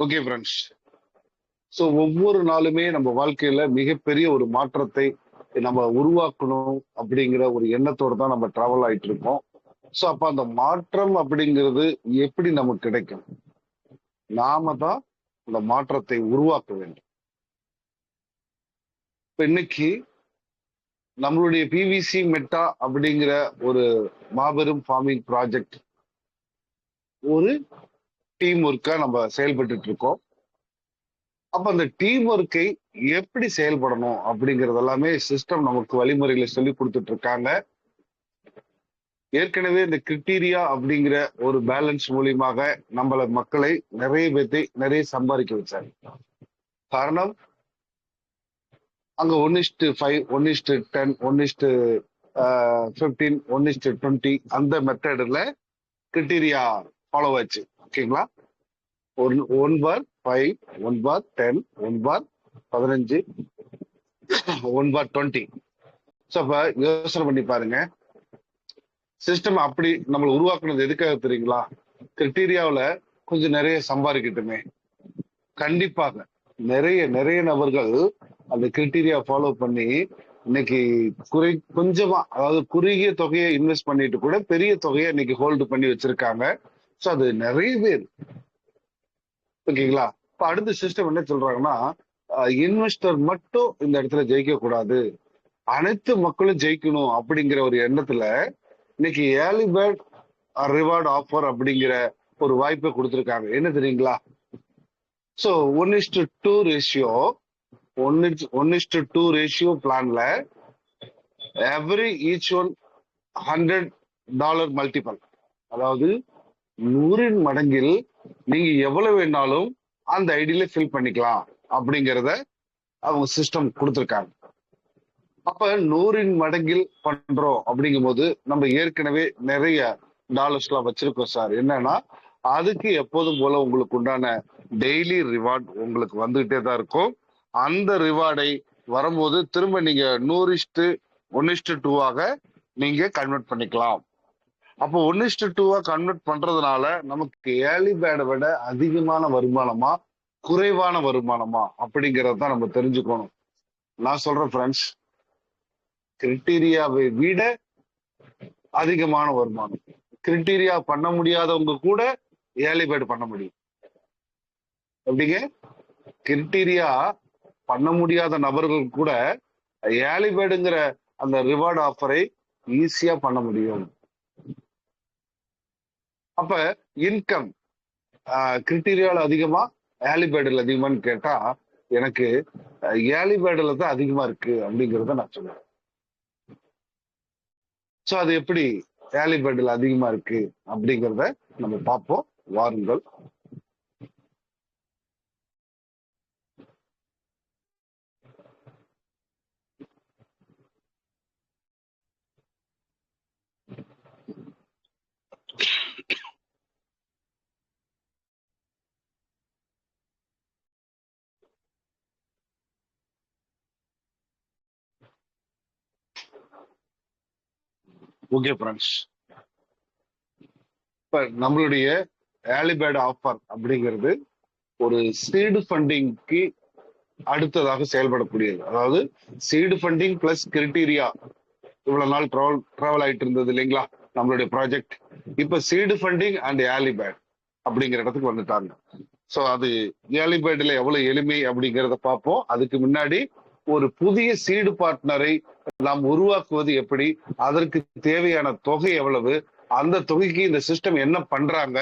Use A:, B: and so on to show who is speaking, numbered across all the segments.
A: Okay friends. So ஒவ்வொரு நாளுமே நம்ம வாழ்க்கையில மிகப்பெரிய ஒரு மாற்றத்தை நம்ம உருவாக்கணும் அப்படிங்கிற ஒரு எண்ணத்தோட தான் நம்ம டிராவல் ஆயிட்டு இருக்கோம். ஸோ அப்ப அந்த மாற்றம் அப்படிங்கிறது எப்படி நமக்கு கிடைக்கும்? நாம தான் அந்த மாற்றத்தை உருவாக்க வேண்டும். இப்ப இன்னைக்கு நம்மளுடைய பிவிசி மெட்டா அப்படிங்கிற ஒரு மாபெரும் ஃபார்மிங் ப்ராஜெக்ட் ஒரு டீம் ஒர்க்கா நம்ம செயல்பட்டு இருக்கோம். அப்ப அந்த டீம் ஒர்க்கை எப்படி செயல்படணும் அப்படிங்கறது எல்லாமே சிஸ்டம் நமக்கு வழிமுறைகளை சொல்லி கொடுத்துட்டு இருக்காங்க. ஏற்கனவே இந்த கிரிட்டீரியா அப்படிங்கிற ஒரு பேலன்ஸ் மூலியமாக நம்மள மக்களை நிறைய சம்பாதிக்க வச்சாங்க. காரணம் அங்க 1:5, 1:10, 1:15, 1:20 அந்த மெத்தட்ல கிரிட்டீரியா ஃபாலோ ஆச்சு. ஓகேங்களா? 1/5, 1/10, 1/15, 1/20. ஸோ அப்ப யோசனை பண்ணி பாருங்க, சிஸ்டம் அப்படி நம்மளை உருவாக்குனது எதுக்காக தெரியுங்களா? கிரிட்டீரியாவில கொஞ்சம் நிறைய சம்பாதிக்கட்டுமே. கண்டிப்பாக நிறைய நபர்கள் அந்த கிரிட்டீரியா ஃபாலோ பண்ணி இன்னைக்கு கொஞ்சமா, அதாவது குறுகிய தொகையை இன்வெஸ்ட் பண்ணிட்டு கூட பெரிய தொகையை இன்னைக்கு ஹோல்டு பண்ணி வச்சிருக்காங்க. ஸோ அது நிறைய பேர். ஓகேங்களா? இப்ப அடுத்த சிஸ்டம் என்ன சொல்றாங்கன்னா, இன்வெஸ்டர் மட்டும் இந்த இடத்துல ஜெயிக்க கூடாது, அனைத்து மக்களும் ஜெயிக்கணும் அப்படிங்கிற ஒரு எண்ணத்துல இன்னைக்கு ஏர்லி பேர்ட் ரிவார்ட் ஆஃபர் அப்படிங்கிற ஒரு வாய்ப்பை கொடுத்திருக்காங்க. என்ன தெரியுங்களா? ஸோ 1:2 ரேஷியோ 1:2 ரேஷியோ பிளான்ல ஈச் ஒன் $100 மல்டிபிள், அதாவது 100 மடங்கில் நீங்க எவ்வளவு வேணாலும் அந்த ஐடியில ஃபில் பண்ணிக்கலாம் அப்படிங்கிறத அவங்க சிஸ்டம் கொடுத்திருக்காங்க. அப்ப 100 மடங்கில் பண்றோம் அப்படிங்கும் போது நம்ம ஏற்கனவே நிறைய டாலர்ஸ்லாம் வச்சிருக்கோம் சார். என்னன்னா அதுக்கு எப்போதும் போல உங்களுக்கு உண்டான டெய்லி ரிவார்ட் உங்களுக்கு வந்துகிட்டே தான் இருக்கும். அந்த ரிவார்டை வரும்போது திரும்ப நீங்க 1:1:2 நீங்க கன்வெர்ட் பண்ணிக்கலாம். அப்போ 1:2 கன்வெர்ட் பண்றதுனால நமக்கு ஏர்லி பேர்டை விட அதிகமான வருமானமா குறைவான வருமானமா அப்படிங்கறத தான் நம்ம தெரிஞ்சுக்கணும். நான் சொல்றேன் ஃப்ரெண்ட்ஸ், கிரிட்டீரியாவை விட அதிகமான வருமானம். கிரிட்டீரியா பண்ண முடியாதவங்க கூட ஏர்லி பேர்டு பண்ண முடியும். எப்படிங்க? கிரிட்டீரியா பண்ண முடியாத நபர்கள் கூட ஏர்லி பேர்டுங்கிற அந்த ரிவார்டு ஆஃபரை ஈஸியா பண்ண முடியும். அப்ப இன்கம் கிரிட்டீரியால அதிகமா ஏர்லி பேர்டுல அதிகமான்னு கேட்டா எனக்கு ஏர்லி பேர்டுல தான் அதிகமா இருக்கு அப்படிங்கிறத நான் சொல்லுவேன். சோ அது எப்படி ஏர்லி பேர்டுல அதிகமா இருக்கு அப்படிங்கிறத நம்ம பார்ப்போம், வாருங்கள். ஓகே ஃப்ரெண்ட்ஸ், இப்ப நம்மளுடைய ஏர்லி பேர்டு ஆஃபர் அப்படிங்கிறது ஒரு சீடு ஃபண்டிங்க்கு அடுத்ததாக செயல்படக்கூடியது. அதாவது சீடு ஃபண்டிங் பிளஸ் கிரிட்டீரியா இவ்வளவு நாள் டிராவல் ஆயிட்டு இருந்தது இல்லைங்களா நம்மளுடைய ப்ராஜெக்ட். இப்ப seed funding and early bird அப்படிங்கிற இடத்துக்கு வந்துட்டாங்க. ஸோ அது ஏர்லி பேர்டுல எவ்வளவு எளிமை அப்படிங்கிறத பார்ப்போம். அதுக்கு முன்னாடி ஒரு புதிய சீடு பார்ட்னரை நாம் உருவாக்குவது எப்படி, அதற்கு தேவையான தொகை எவ்வளவு, அந்த தொகைக்கு இந்த சிஸ்டம் என்ன பண்றாங்க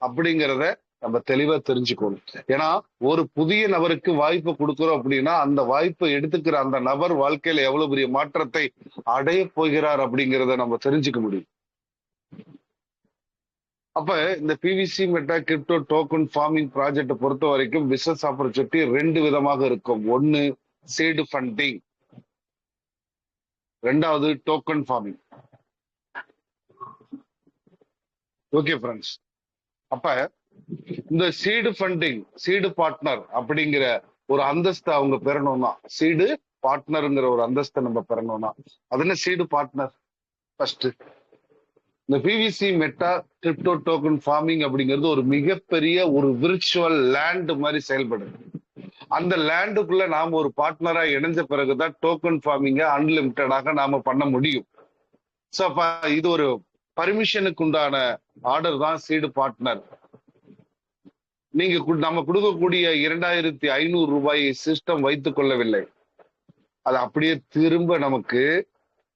A: அப்படிங்கிறத நம்ம தெளிவா தெரிஞ்சுக்கணும். ஏன்னா ஒரு புதிய நபருக்கு வாய்ப்பு கொடுக்கிறோம் அப்படின்னா அந்த வாய்ப்பை எடுத்துக்கிற அந்த நபர் வாழ்க்கையில எவ்வளவு பெரிய மாற்றத்தை அடைய போகிறார் அப்படிங்கிறத நம்ம தெரிஞ்சுக்க முடியும். அப்ப இந்த BVC meta crypto token farming ப்ராஜெக்டை பொறுத்த வரைக்கும் பிசினஸ் ஆப்பர்ச்சுனிட்டி 2 விதமாக இருக்கும். ஒன்னு சீடு ஃபண்டிங், ரெண்டாவது டோக்கன் ஃபார்மிங். ஓகே ஃப்ரெண்ட்ஸ், அப்ப இந்த சீடு ஃபண்டிங், சீடு பார்ட்னர் அப்படிங்கிற ஒரு அந்தஸ்தை அவங்க பெறணும்னா, சீடு பார்ட்னருங்கிற ஒரு அந்தஸ்தை நம்ம பெறணும்னா, அது என்ன சீடு பார்ட்னர்? ஃபர்ஸ்ட் இந்த BVC meta crypto token farming அப்படிங்கிறது ஒரு மிகப்பெரிய ஒரு விர்ச்சுவல் லேண்ட் மாதிரி செயல்படுது. அந்த லேண்டுக்குள்ள நாம ஒரு பார்ட்னரா இணைஞ்ச பிறகுதான் டோக்கன் ஃபார்மிங்க அன்லிமிட்டடாக நாம பண்ண முடியும். சோ அப்ப இது ஒரு பர்மிஷனுக்கு உண்டான ஆர்டர் தான் சீடு பார்ட்னர். நீங்க நம்ம கொடுக்கக்கூடிய 2500 ரூபாய் சிஸ்டம் வைத்துக் கொள்ளவில்லை, அது அப்படியே திரும்ப நமக்கு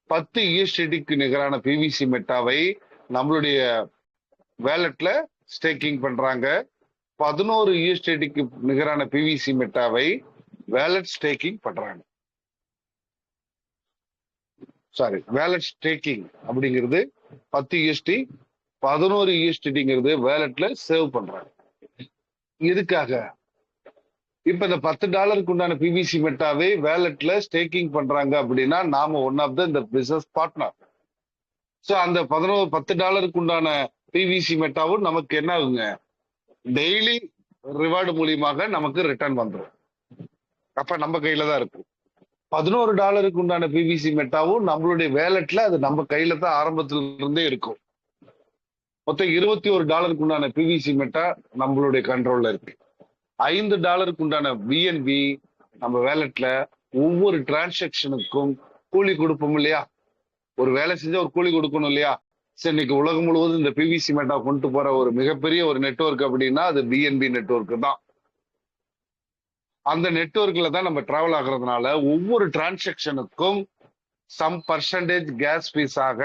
A: 10 ESDTக்கு நிகரான பிவிசி மெட்டாவை நம்மளுடைய வேலட்ல ஸ்டேக்கிங் பண்றாங்க. 11 ESDTக்கு நிகரான பிவிசி மெட்டாவை வேலட் ஸ்டேக்கிங் பண்றாங்க. சாரி, வேலட் ஸ்டேக்கிங் அப்படிங்கிறது 10 EST, 11 ESDTங்கிறது வேலட்ல சேவ் பண்றாங்க. எதுக்காக? இப்ப இந்த $10 உண்டான பிவிசி மெட்டாவை வேலட்ல ஸ்டேக்கிங் பண்றாங்க அப்படின்னா நாம one of the business partner. So அந்த $10 உண்டான பிவிசி மெட்டாவும் நமக்கு என்ன ஆகுங்க, டெய்லி ரிவார்டு மூலியமாக நமக்கு ரிட்டர்ன் வந்துடும். அப்ப நம்ம கையில தான் இருக்கும். $11 உண்டான பிவிசி மெட்டாவும் நம்மளுடைய வேலட்ல அது நம்ம கையில தான் ஆரம்பத்துல இருந்தே இருக்கும். மொத்தம் $21 உண்டான பிவிசி மெட்டா நம்மளுடைய கண்ட்ரோல்ல இருக்கு. $5 உண்டான பிஎன்பி நம்ம வேலட்ல ஒவ்வொரு டிரான்சாக்சனுக்கும் கூலி கொடுப்போம் இல்லையா? ஒரு வேலை செஞ்சா ஒரு கூலி கொடுக்கணும் இல்லையா? சரி, இன்னைக்கு உலகம் முழுவதும் இந்த பிவிசி மெட்டா கொண்டு போற ஒரு மிகப்பெரிய ஒரு நெட்வொர்க் அப்படின்னா அது பிஎன்பி நெட்வொர்க் தான். அந்த நெட்வொர்க்ல தான் நம்ம டிராவல் ஆகுறதுனால ஒவ்வொரு டிரான்சாக்சனுக்கும் சம் பர்சன்டேஜ் கேஸ் ஃபீஸ் ஆக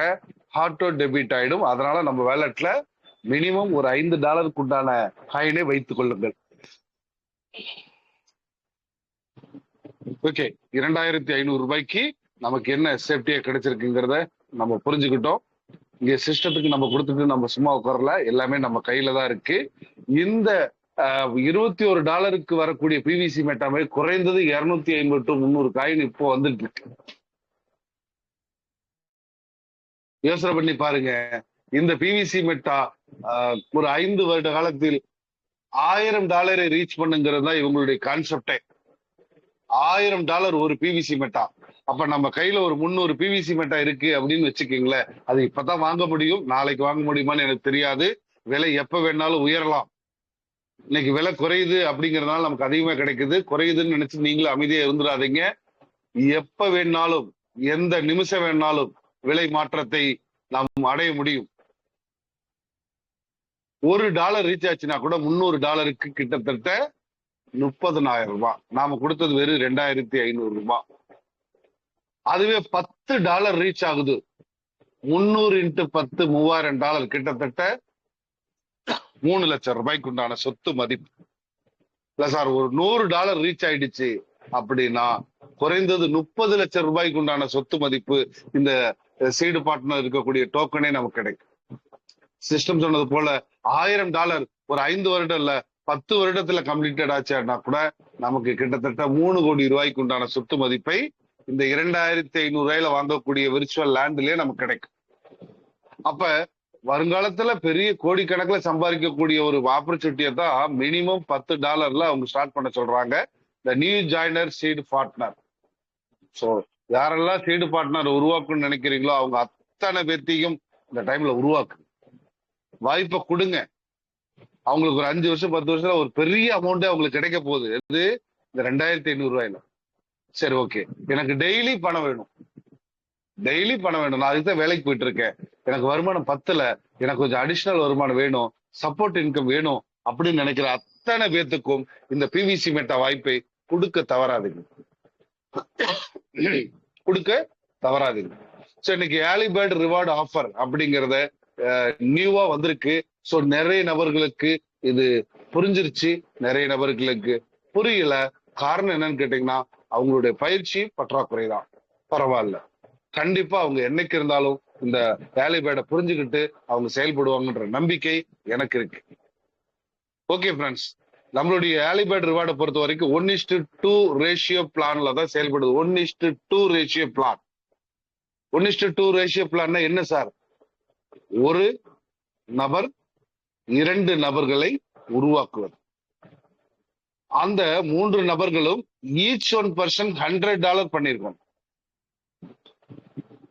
A: ஆட்டோ டெபிட் ஆயிடும். அதனால நம்ம வேலட்ல மினிமம் ஒரு $5 உண்டான காயினை வைத்துக் கொள்ளுங்கள். ஓகே, 2500 ரூபாய்க்கு நமக்கு என்ன சேஃப்டியா கிடைச்சிருக்குங்கிறத நம்ம புரிஞ்சுக்கிட்டோம். இங்க சிஸ்டத்துக்கு நம்ம கொடுத்துட்டு நம்ம சும்மா உட்காரல, எல்லாமே நம்ம கையில தான் இருக்கு. இந்த $21 வரக்கூடிய பிவிசி மெட்டாவை குறைந்தது 250 to 300 காயின் இப்போ வந்துட்டு இருக்கு. யோசனை பண்ணி பாருங்க, இந்த பிவிசி மெட்டா ஒரு 5 வருட காலத்தில் $1000 ரீச் பண்ணுங்கிறது தான் இவங்களுடைய கான்செப்டே. $1000 ஒரு பிவிசி மெட்டா. அப்ப நம்ம கையில ஒரு 300 பிவிசி மெட்டா இருக்கு அப்படின்னு வச்சுக்கீங்களேன். அது இப்பதான் வாங்க முடியும், நாளைக்கு வாங்க முடியுமான்னு எனக்கு தெரியாது. விலை எப்ப வேணாலும் உயரலாம். இன்னைக்கு விலை குறையுது அப்படிங்கறதுனால நமக்கு அதிகமா கிடைக்குது. குறையுதுன்னு நினைச்சு நீங்களும் அமைதியா இருந்துடாதீங்க. எப்ப வேணாலும், எந்த நிமிஷம் வேணாலும் விலை மாற்றத்தை நாம் அடைய முடியும். $1 ரீச் ஆச்சுன்னா கூட $300 கிட்டத்தட்ட 30,000 ரூபாய். நாம கொடுத்தது வெறும் 2500 ரூபாய். அதுவே $10 ரீச் ஆகுது, 300 × 10 $3000, கிட்டத்தட்ட 3 லட்சம் ரூபாய்க்கு உண்டான சொத்து மதிப்பு. இல்ல சார், ஒரு $100 ரீச் ஆயிடுச்சு அப்படின்னா குறைந்தது 30 லட்சம் ரூபாய்க்கு உண்டான சொத்து மதிப்பு இந்த சீடு பார்ட்னர் இருக்கக்கூடிய டோக்கனே நமக்கு கிடைக்கும். சிஸ்டம் சொன்னது போல $1000 ஒரு 5 வருடம் இல்ல 10 வருடத்துல கம்ப்ளீட்டட் ஆச்சுன்னா கூட நமக்கு கிட்டத்தட்ட 3 கோடி ரூபாய்க்கு உண்டான சொத்து மதிப்பை இந்த 2500 ரூபாயில வாங்கக்கூடிய விர்ச்சுவல் லேண்ட்லயே நமக்கு கிடைக்கும். அப்ப வருங்காலத்துல பெரிய கோடிக்கணக்கில் சம்பாதிக்கக்கூடிய ஒரு ஆப்பர்ச்சுனிட்டியை தான் மினிமம் $10 அவங்க ஸ்டார்ட் பண்ண சொல்றாங்க, இந்த new joiner seed partner. So யாரெல்லாம் சீடு பார்ட்னர் உருவாக்கணும்னு நினைக்கிறீங்களோ அவங்க அத்தனை பேர்த்தையும் இந்த டைம்ல உருவாக்கு, வாய்ப்பை கொடுங்க. அவங்களுக்கு ஒரு 5 வருஷம் 10 வருஷத்துல ஒரு பெரிய அமௌண்ட் அவங்களுக்கு கிடைக்க போகுது. இது இந்த 2500 ரூபாயில. சரி, ஓகே, எனக்கு டெய்லி பணம் வேணும், டெய்லி பணம் வேணும், நான் அதுக்கு தான் வேலைக்கு போயிட்டு இருக்கேன், எனக்கு வருமானம் பத்தல, எனக்கு கொஞ்சம் அடிஷனல் வருமானம் வேணும், சப்போர்ட் இன்கம் வேணும் அப்படின்னு நினைக்கிற அத்தனை பேர்த்துக்கும் இந்த பிவிசி மெட்டா வாய்ப்பை கொடுக்க தவறாதீங்க, கொடுக்க தவறாதீங்க. சோ இன்னைக்கு ஏர்லி பேர்ட் ரிவார்டு ஆஃபர் அப்படிங்கறத நியூவா வந்திருக்கு. சோ நிறைய நபர்களுக்கு இது புரிஞ்சிருச்சு, நிறைய நபர்களுக்கு புரியல. காரணம் என்னன்னு கேட்டீங்கன்னா அவங்களுடைய பயிற்சி பற்றாக்குறை தான். பரவாயில்ல, கண்டிப்பா அவங்க என்னைக்கு இருந்தாலும் இந்த ஏர்லி பேர்டை புரிஞ்சுக்கிட்டு அவங்க செயல்படுவாங்கன்ற நம்பிக்கை எனக்கு இருக்கு. ஓகே ஃப்ரெண்ட்ஸ், நம்மளுடைய ஏர்லி பேர்ட் ரிவார்டை பொறுத்த வரைக்கும் 1:2 ரேஷியோ பிளான்ல தான் செயல்படுது. 1:2 ரேஷியோ பிளான். 1:2 ரேஷியோ பிளான்னா என்ன சார்? ஒரு நபர் 2 நபர்களை உருவாக்குவது. அந்த 3 நபர்களும் ஈச் $1 $100 பண்ணிருக்கோம்.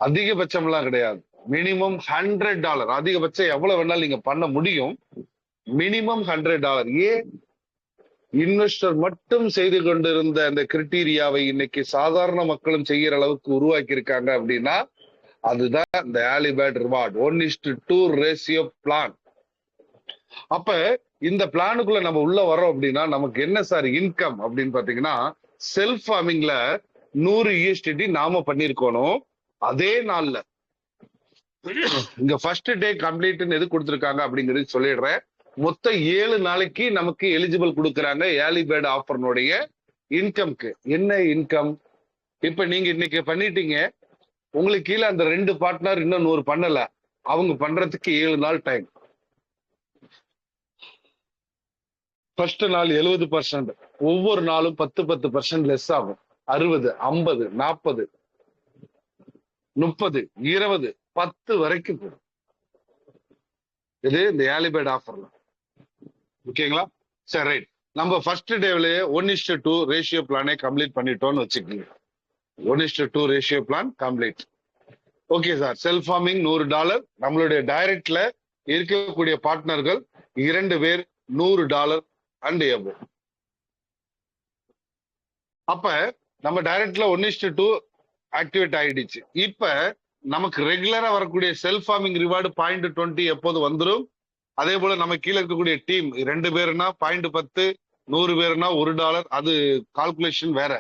A: அதிகபட்சம் எல்லாம் கிடையாது. மினிமம் $100. அதிகபட்சம் எவ்வளவு வேணாலும் நீங்க பண்ண முடியும். மினிமம் $100. ஏன் இன்வெஸ்டர் மட்டும் செய்து கொண்டிருந்த அந்த கிரிட்டீரியாவை இன்னைக்கு சாதாரண மக்களும் செய்யற அளவுக்கு உருவாக்கி இருக்காங்க அப்படின்னா அதுதான் இந்த early bird reward 1:2 ratio plan. அப்ப இந்த பிளானுக்குள்ள நம்ம உள்ள வரோம் அப்படின்னா நமக்கு என்ன சார் இன்கம் அப்படின்னு பாத்தீங்கன்னா, செல்ஃப் ஃபார்மிங்ல 100 ESTT நாம பண்ணிருக்கணும். அதே நாள்ல இங்க ஃபர்ஸ்ட் டே கம்ப்ளீட்னு எது கொடுத்திருக்காங்க அப்படிங்கிறது சொல்லிடுறேன். மொத்தம் 7 நாளைக்கு நமக்கு எலிஜிபிள் கொடுக்கறாங்க ஏர்லி பேர்ட் ஆஃபர்னுடைய இன்கம்க்கு. என்ன இன்கம்? இப்ப நீங்க இன்னைக்கு பண்ணிட்டீங்க, உங்களுக்கு கீழே அந்த 2 பார்ட்னர் இன்னும் 100 பண்ணல, அவங்க பண்றதுக்கு 7 நாள் டைம். ஃபர்ஸ்ட் நாள் 70%, ஒவ்வொரு நாளும் 10% லெஸ் ஆகும். 60, 50, 40, 30, 20, 10 வரைக்கும் போகும். இது இந்த ஏர்லி பேர்ட் ஆஃபர்ல. ஓகேங்களா? சரி, ரைட். நம்ம ஃபர்ஸ்ட் டேவிலேயே 1:2 ரேஷியோ பிளானே கம்ப்ளீட் பண்ணிட்டோம்னு வச்சுக்கோங்க. 1:2 ratio plan complete. Okay sir, self farming $100. நம்மளுடைய டைரக்ட்ல இருக்கக்கூடிய பார்ட்னர்கள் 2 பேர் $100 அண்ட் எபோ. அப்ப நம்ம டைரக்ட்ல 1:2 ஆக்டிவேட் ஆயிடுச்சு. இப்ப நமக்கு ரெகுலரா வரக்கூடிய செல்ஃப் ஃபார்மிங் ரிவார்டு 0.20 எப்போது வந்துடும். அதே போல நம்ம கீழே இருக்கக்கூடிய டீம் 2 பேருனா 0.10, 100 பேருனா $1. அது கால்குலேஷன் வேற.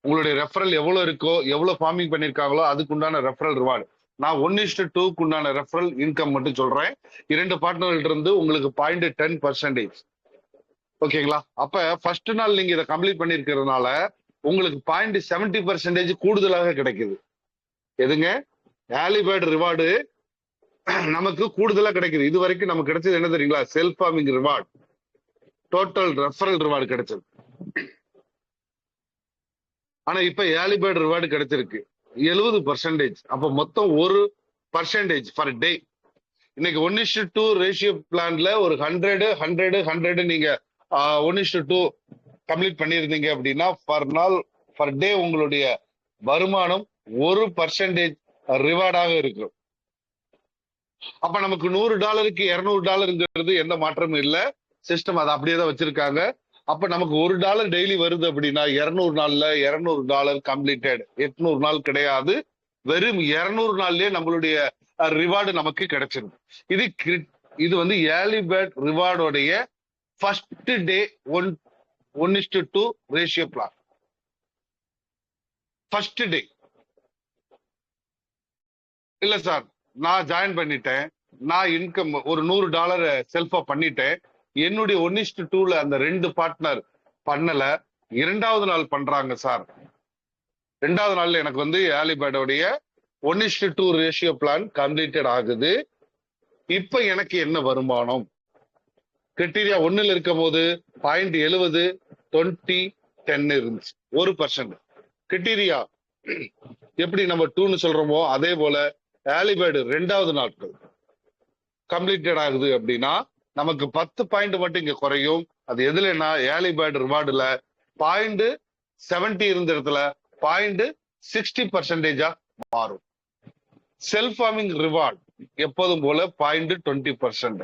A: உங்களுடைய ரெஃபரல் எவ்வளவு இருக்கோ, எவ்வளவு ஃபார்மிங் பண்ணிருக்காங்களோ அதுக்கு உண்டான ரெஃபரல் ரிவார்டு. நான் 1:2 உண்டான ரெஃபரல் இன்கம் மட்டும் சொல்றேன். 2 பார்ட்னர்கள்ட்ட இருந்து உங்களுக்கு 0.10%. ஓகேங்களா? அப்ப ஃபர்ஸ்ட் நாள் நீங்க இதை கம்ப்ளீட் பண்ணிருக்கிறதுனால உங்களுக்கு 0.70% கூடுதலாக கிடைக்குது. எதுங்க? ஏர்லி பேர்ட் ரிவார்டு நமக்கு கூடுதலா கிடைக்குது. இது வரைக்கும் நமக்கு கிடைச்சது என்ன தெரியுங்களா? Self farming reward, total referral reward கிடைச்சது. ஆனா இப்ப ஏர்லி பேர்ட் ரிவார்டு கிடைச்சிருக்கு 70%. அப்ப மொத்தம் 1% பர் டே. இன்னைக்கு 1:2 ரேஷியோ பிளான்ல ஒரு 100 நீங்க 1:2 கம்ப்ளீட் பண்ணிருந்தீங்க அப்படின்னா பர் டே உங்களுடைய வருமானம் 1% ரிவார்டாக இருக்கும். அப்ப நமக்கு $100க்கு $200 எந்த மாற்றமும் இல்ல. சிஸ்டம் அதை அப்படியே தான் வச்சிருக்காங்க. அப்ப நமக்கு $1 டெய்லி வருது அப்படின்னா 200 நாள்ல $200 கம்ப்ளீட்டட். 800 நாள் கிடையாது, வெறும் 200 நாள்லயே நம்மளுடைய ரிவார்டு நமக்கு கிடைச்சிருக்கு. இது வந்து ஏர்லி பேர்ட் ரிவார்டோடைய first day 1:2 ratio plan. First day இல்ல சார், நான் ஜாயின் பண்ணிட்டேன், நான் இன்கம் ஒரு $100 செல்ஃபா பண்ணிட்டேன், என்னுடைய 1:2ல அந்த 2 பார்ட்னர் பண்ணல, 2வது நாள் பண்றாங்க சார். 2வது நாள்ல எனக்கு வந்து ஏர்லி பேர்டோடைய 1:2 ரேஷியோ பிளான் கம்ப்ளீட்டட் ஆகுது. இப்ப எனக்கு என்ன வருமானம்? கிரிட்டீரியா 1ல இருக்கும் போது 0.70, 20, 10 இருந்துச்சு, 1%. கிரிட்டீரியா எப்படி நம்ம 2ன்னு சொல்றோமோ அதே போல ஏர்லி பேர்டு 2வது நாட்கள் கம்ப்ளீட்டட் ஆகுது அப்படின்னா நமக்கு 10 பாயிண்ட் மட்டும் இங்க குறையும். அது எதுலன்னா ஏர்லி பேர்டு ரிவார்டுல 0.70 இருந்த இடத்துல 0.60% மாறும். செல்ஃப் ஃபார்மிங் ரிவார்டு எப்போதும் போல 0.20%.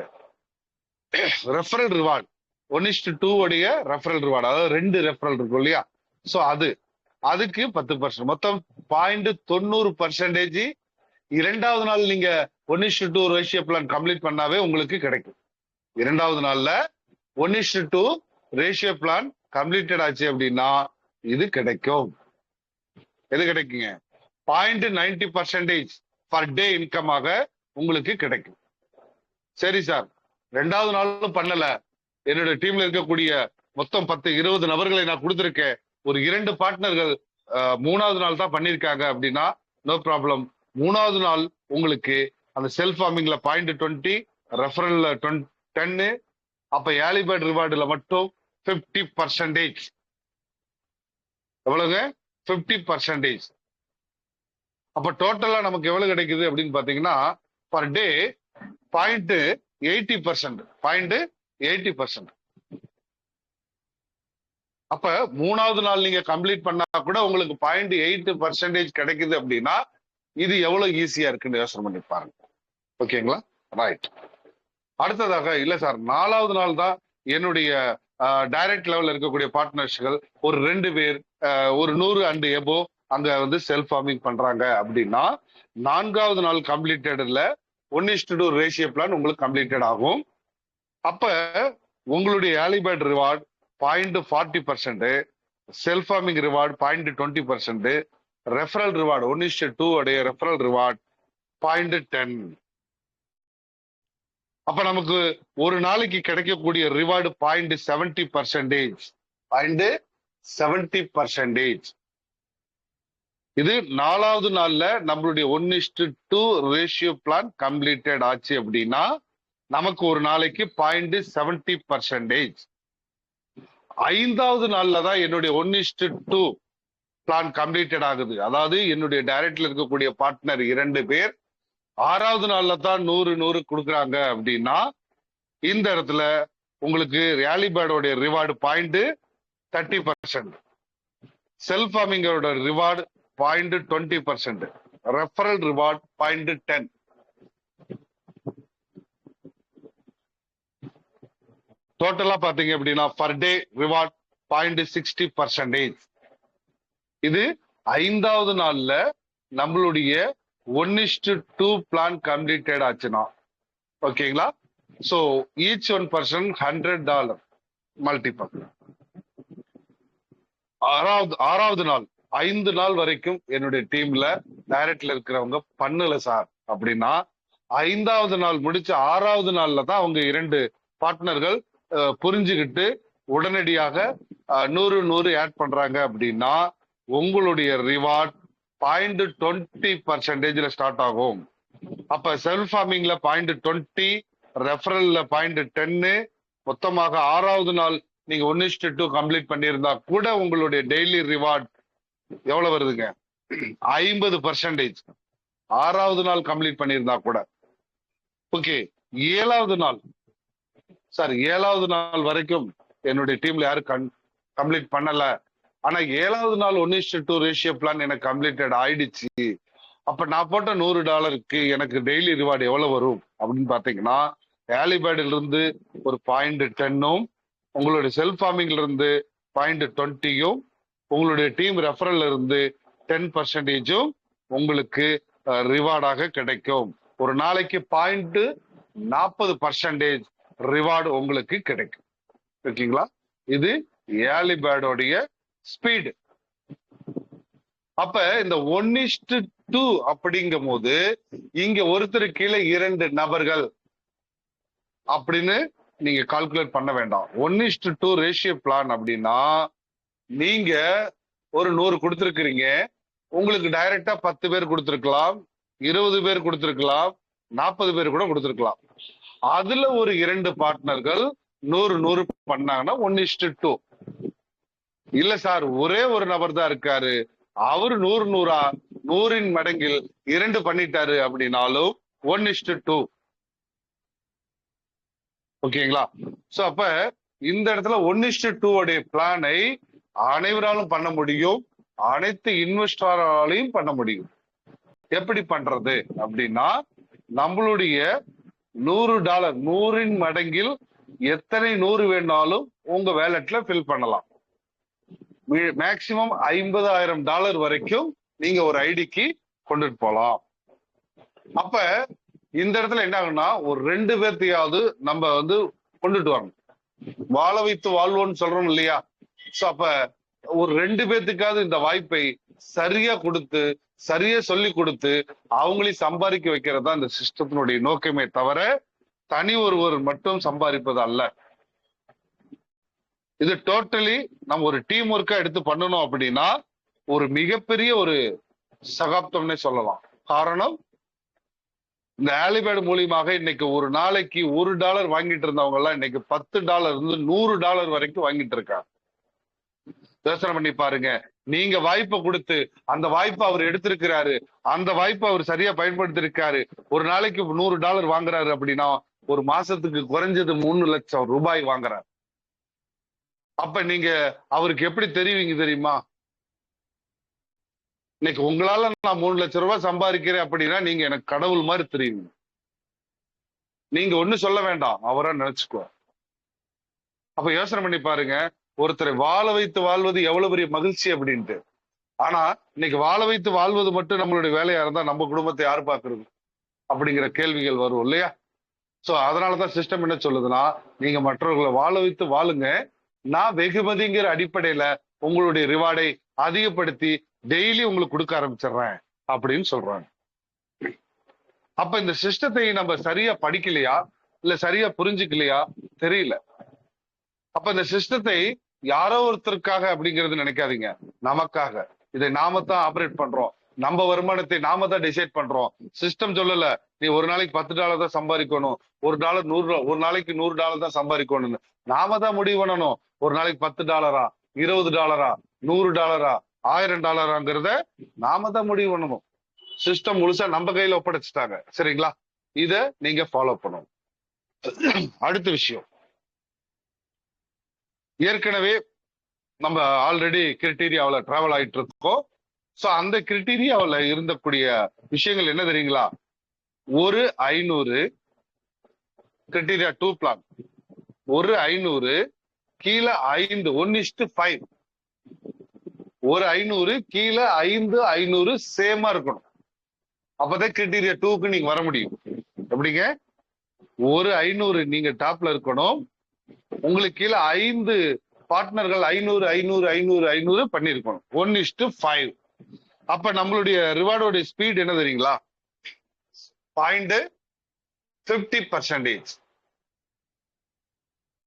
A: ரெஃபரல் ரிவார்டு 1:2 உடைய ரெஃபரல் ரிவார்டு, அதாவது 2 ரெஃபரல் இருக்கும் இல்லையா, சோ அதுக்கு 10%, மொத்தம் 0.90%. 2வது நாள் நீங்க 1:2 ரேஷியோ பிளான் கம்ப்ளீட் பண்ணாவே உங்களுக்கு கிடைக்கும். 2வது நாள்ல 1:2 ரேஷியோ பிளான் கம்ப்ளீட்டட் ஆச்சு அப்படின்னா இது கிடைக்கும். எது கிடைக்குங்க? 0.90% பர் டே இன்கமாக உங்களுக்கு கிடைக்கும். சரி சார், 2வது நாளும் பண்ணல, என்னோட டீம்ல இருக்கக்கூடிய மொத்தம் 10-20 நபர்களை நான் கொடுத்திருக்கேன், ஒரு 2 பார்ட்னர்கள் 3வது நாள் தான் பண்ணிருக்காங்க அப்படின்னா நோ ப்ராப்ளம். 3வது நாள் உங்களுக்கு அந்த செல்ஃப் ஃபார்மிங்ல 0.20, ரெஃபரல்ல 10, அப்ப ஏர்லி பேர்ட் ரிவார்டுல மட்டும் 50%. எவ்வளவுங்க? 50%. அப்ப டோட்டலா நமக்கு எவ்வளவு கிடைக்குது அப்படின்னு பாத்தீங்கன்னா பர் டே 0.80%. 0.80%. அப்ப 3வது நாள் நீங்க கம்ப்ளீட் பண்ணா கூட உங்களுக்கு 0.8% கிடைக்குது அப்படின்னா இது எவ்வளவு ஈஸியா இருக்குன்னு யோசனை பண்ணி பாருங்க. ஓகேங்களா? ரைட். அடுத்ததாக இல்ல சார் 4வது நாள் தான் என்னுடைய டைரக்ட் லெவல்ல இருக்கக்கூடிய பார்ட்னர்ஸ்கள் ஒரு 2 பேர் ஒரு 100 அண்ட் எபோ அங்க வந்து செல்ஃப் ஃபார்மிங் பண்றாங்க அப்படின்னா 4வது நாள் கம்ப்ளீட்டட்ல 1:2 ரேஷியோ பிளான் உங்களுக்கு கம்ப்ளீட்டட் ஆகும். அப்ப உங்களுடைய early bird reward 0.40%, self farming reward 0.20%, referral reward 1:2 உடைய ரெஃபரல் ரிவார்ட் 0.10. அப்ப நமக்கு ஒரு நாளைக்கு கிடைக்கக்கூடிய ரிவார்டு 0.70%. 0.70%. இது 4வது நாள்ல நம்மளுடைய 1:2 ரேஷியோ பிளான் கம்ப்ளீட்டட் ஆச்சு அப்படின்னா நமக்கு ஒரு நாளைக்கு 0.70%. 5வது நாள்ல தான் என்னுடைய 1:2 பிளான் கம்ப்ளீட்டட் ஆகுது. அதாவது என்னுடைய டைரக்ட்ல இருக்கக்கூடிய பார்ட்னர் 2 பேர் 6வது நாள்ல தான் 100 கொடுக்குறாங்க அப்படின்னா இந்த இடத்துல உங்களுக்கு ஏர்லி பேர்டோட ரிவார்டு 0.30%, செல்ஃப் ஃபார்மிங்கோட ரிவார்டு 0.20%, ரெஃபரல் ரிவார்டு 0.10. டோட்டலா பாத்தீங்க அப்படின்னா பர் டே ரிவார்ட் 0.60%. இது 5வது நாள்ல நம்மளுடைய 1:2 பிளான் கம்ப்ளீட்டட் ஆச்சுன்னா ஓகேங்களா? So each one person $100 multiple. 6வது நாள் 5 நாள் வரைக்கும் என்னுடைய டீம்ல டைரக்ட்ல இருக்கிறவங்க பண்ணல சார் அப்படின்னா 5வது நாள் முடிச்சு 6வது நாள்ல தான் அவங்க 2 பார்ட்னர்கள் புரிஞ்சுக்கிட்டு உடனடியாக 100 ஆட் பண்றாங்க அப்படின்னா உங்களுடைய ரிவார்ட் 0.20% ஸ்டார்ட் ஆகும். அப்ப செல்ஃப் ஃபார்மிங்ல 0.20, ரெஃபரல்ல 0.10, மொத்தமாக 6வது நாள் நீங்க 1:2 கம்ப்ளீட் பண்ணியிருந்தா கூட உங்களுடைய டெய்லி ரிவார்ட் எவ்வளவு வருதுங்க? 50%. 6வது நாள் கம்ப்ளீட் பண்ணியிருந்தா கூட. ஓகே, 7வது நாள் சார் 7வது நாள் வரைக்கும் என்னுடைய டீம்ல யாரும் கம்ப்ளீட் பண்ணல. ஆனா 7வது நாள் 1:2 ரேஷியோ பிளான் எனக்கு கம்ப்ளீட்டட் ஆயிடுச்சு. அப்ப நான் போட்ட $100 எனக்கு டெய்லி ரிவார்டு எவ்வளவு வரும் அப்படின்னு பாத்தீங்கன்னா ஏர்லி பேர்டில் இருந்து ஒரு 0.10, உங்களுடைய செல்ஃப் ஃபார்மிங்ல இருந்து 0.20, உங்களுடைய டீம் ரெஃபரல்ல இருந்து 10% உங்களுக்கு ரிவார்டாக கிடைக்கும். ஒரு நாளைக்கு 0.40% ரிவார்டு உங்களுக்கு கிடைக்கும். ஓகேங்களா? இது ஏர்லி பேர்டோடைய ஸ்பீடு. அப்ப இந்த 1:2 அப்படிங்கும் போது இங்க ஒருத்தர் கீழே 2 நபர்கள் அப்படின்னு நீங்க கால்குலேட் பண்ண வேண்டாம். 1:2 ரேஷியோ பிளான் அப்படின்னா நீங்க ஒரு 100 கொடுத்திருக்கிறீங்க, உங்களுக்கு டைரக்டா 10 பேர் கொடுத்திருக்கலாம், 20 பேர் கொடுத்திருக்கலாம், 40 பேர் கூட கொடுத்திருக்கலாம். அதுல ஒரு 2 பார்ட்னர்கள் 100 பண்ணாங்கன்னா 1:2. இல்ல சார் ஒரே ஒரு நபர் தான் இருக்காரு, அவரு 100 மடங்கில் 2 பண்ணிட்டாரு அப்படின்னாலும் 1:2. ஓகேங்களா? சோ அப்ப இந்த இடத்துல 1:2 உடைய பிளானை அனைவராலும் பண்ண முடியும், அனைத்து இன்வெஸ்டராலையும் பண்ண முடியும். எப்படி பண்றது அப்படின்னா நம்மளுடைய $100 100 மடங்கில் எத்தனை 100 வேணாலும் உங்க வேலட்ல ஃபில் பண்ணலாம். மேக்சிமம் $50,000 வரைக்கும் நீங்க ஒரு ஐடிக்கு கொண்டுட்டு போலாம். அப்ப இந்த இடத்துல என்ன ஆகும்னா ஒரு 2 பேர்த்தையாவது நம்ம வந்து கொண்டுட்டு வாங்க. வாழ வைத்து வாழ்வோம்னு சொல்றோம் இல்லையா? சோ அப்ப ஒரு 2 பேர்த்துக்காவது இந்த வாய்ப்பை சரியா கொடுத்து சரியா சொல்லி கொடுத்து அவங்களையும் சம்பாதிக்க வைக்கிறது தான் இந்த சிஸ்டத்தினுடைய நோக்கமே தவிர தனி ஒருவர் மட்டும் சம்பாதிப்பது அல்ல. இது டோட்டலி நம்ம ஒரு டீம் ஒர்க்கா எடுத்து பண்ணணும் அப்படின்னா ஒரு மிகப்பெரிய ஒரு சகாப்தம்னே சொல்லலாம். காரணம் இந்த ஏர்லி பேர்ட் மூலியமாக இன்னைக்கு ஒரு நாளைக்கு $1 வாங்கிட்டு இருந்தவங்க எல்லாம் இன்னைக்கு $10 இருந்து $100 வரைக்கும் வாங்கிட்டு இருக்காங்க. யோசனை பண்ணி பாருங்க. நீங்க வாய்ப்பை கொடுத்து அந்த வாய்ப்பை அவர் எடுத்திருக்கிறாரு, அந்த வாய்ப்பை அவர் சரியா பயன்படுத்தி இருக்காரு. ஒரு நாளைக்கு $100 வாங்குறாரு அப்படின்னா ஒரு மாசத்துக்கு குறைஞ்சது 3 லட்சம் ரூபாய் வாங்குறாரு. அப்ப நீங்க அவருக்கு எப்படி தெரிவிங்க தெரியுமா? இன்னைக்கு உங்களால நான் 3 லட்சம் ரூபாய் சம்பாதிக்கிறேன் அப்படின்னா நீங்க எனக்கு கடவுள் மாதிரி தெரியுங்க. நீங்க ஒண்ணு சொல்ல வேண்டாம், அவரா நினைச்சுக்கோ. அப்ப யோசனை பண்ணி பாருங்க, ஒருத்தரை வாழ வைத்து வாழ்வது எவ்வளவு பெரிய மகிழ்ச்சி அப்படின்ட்டு. ஆனா இன்னைக்கு வாழ வைத்து வாழ்வது மட்டும் நம்மளுடைய வேலையா இருந்தா நம்ம குடும்பத்தை யாரு பாக்குறது அப்படிங்கிற கேள்விகள் வரும் இல்லையா? சோ அதனாலதான் சிஸ்டம் என்ன சொல்லுதுன்னா, நீங்க மற்றவர்களை வாழ வைத்து வாழுங்க, நான் வெகுமதிங்கிற அடிப்படையில உங்களுடைய ரிவார்டை அதிகப்படுத்தி டெய்லி உங்களுக்கு கொடுக்க ஆரம்பிச்சிடுறேன் அப்படின்னு சொல்றாங்க. அப்ப இந்த சிஸ்டத்தை நம்ம சரியா படிக்கலையா இல்ல சரியா புரிஞ்சுக்கலையா தெரியல. அப்ப இந்த சிஸ்டத்தை யாரோ ஒருத்தருக்காக அப்படிங்கறது நினைக்காதீங்க, நமக்காக. இதை நாம தான் ஆபரேட் பண்றோம், நம்ம வருமானத்தை நாம தான் டிசைட் பண்றோம். சிஸ்டம் சொல்லல நீ ஒரு நாளைக்கு $10 தான் சம்பாதிக்கணும், $1 ஒரு நாளைக்கு $100 தான் சம்பாதிக்கணும்னு. நாம தான் முடிவு பண்ணணும், ஒரு நாளைக்கு $10, $20, $100, $1000 நாம தான் முடிவு பண்ணணும். சிஸ்டம் முழுசா நம்ம கையில ஒப்படைச்சிட்டாங்க. சரிங்களா? இத நீங்க ஃபாலோ பண்ணணும். அடுத்த விஷயம், ஏற்கனவே நம்ம ஆல்ரெடி கிரிட்டீரியாவில் டிராவல் ஆயிட்டு இருக்கோம். சோ அந்த கிரிட்டீரியாவில் இருந்தக்கூடிய விஷயங்கள் என்ன தெரியுங்களா? ஒரு 500 கிரிட்டீரியா 2 பிளான், ஒரு 500 கீழே 5 1:5, ஒரு 500 கீழே 5 500 சேமா இருக்கணும். அப்பதான் கிரிட்டீரியா 2க்கு நீங்க வர முடியும். எப்படிங்க? ஒரு 500 நீங்க டாப்ல இருக்கணும், உங்களுக்கு கீழே 5 பார்ட்னர்கள் 500 500 500 500 பண்ணிருக்கணும், 1:5. அப்ப நம்மளுடைய ரிவார்டோட ஸ்பீட் என்ன தெரியுங்களா? 0.50%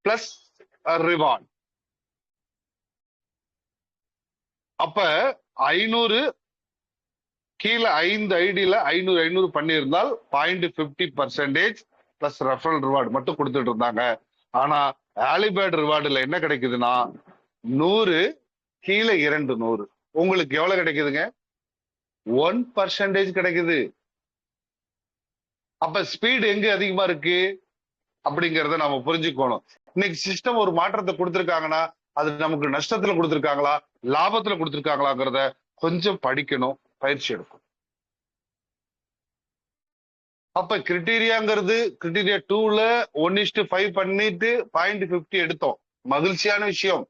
A: பிளஸ் ரிவார்ட். அப்ப 500 கீழே 5 ஐடியில 500 500 பண்ணியிருந்தால் 0.50% பிளஸ் ரெஃபரல் ரிவார்டு மட்டும் கொடுத்துட்டு இருந்தாங்க. ஆனா ஆலிபேட் ரிவார்டுல என்ன கிடைக்குதுன்னா 100 கீழே 200 உங்களுக்கு எவ்வளவு கிடைக்குதுங்க? 1% கிடைக்குது. அப்ப ஸ்பீட் எங்க அதிகமா இருக்கு அப்படிங்கறத நாம புரிஞ்சுக்கணும். இன்னைக்கு சிஸ்டம் ஒரு மாற்றத்தை கொடுத்திருக்காங்கன்னா அது நமக்கு நஷ்டத்துல கொடுத்திருக்காங்களா லாபத்துல கொடுத்திருக்காங்களாங்கிறத கொஞ்சம் படிக்கணும், பயிற்சி எடுக்கும். அப்ப கிரிட்டீரியாங்கிறது கிரிட்டீரியா 2ல 1:5 பண்ணிட்டு 0.50 எடுத்தோம், மகிழ்ச்சியான விஷயம்.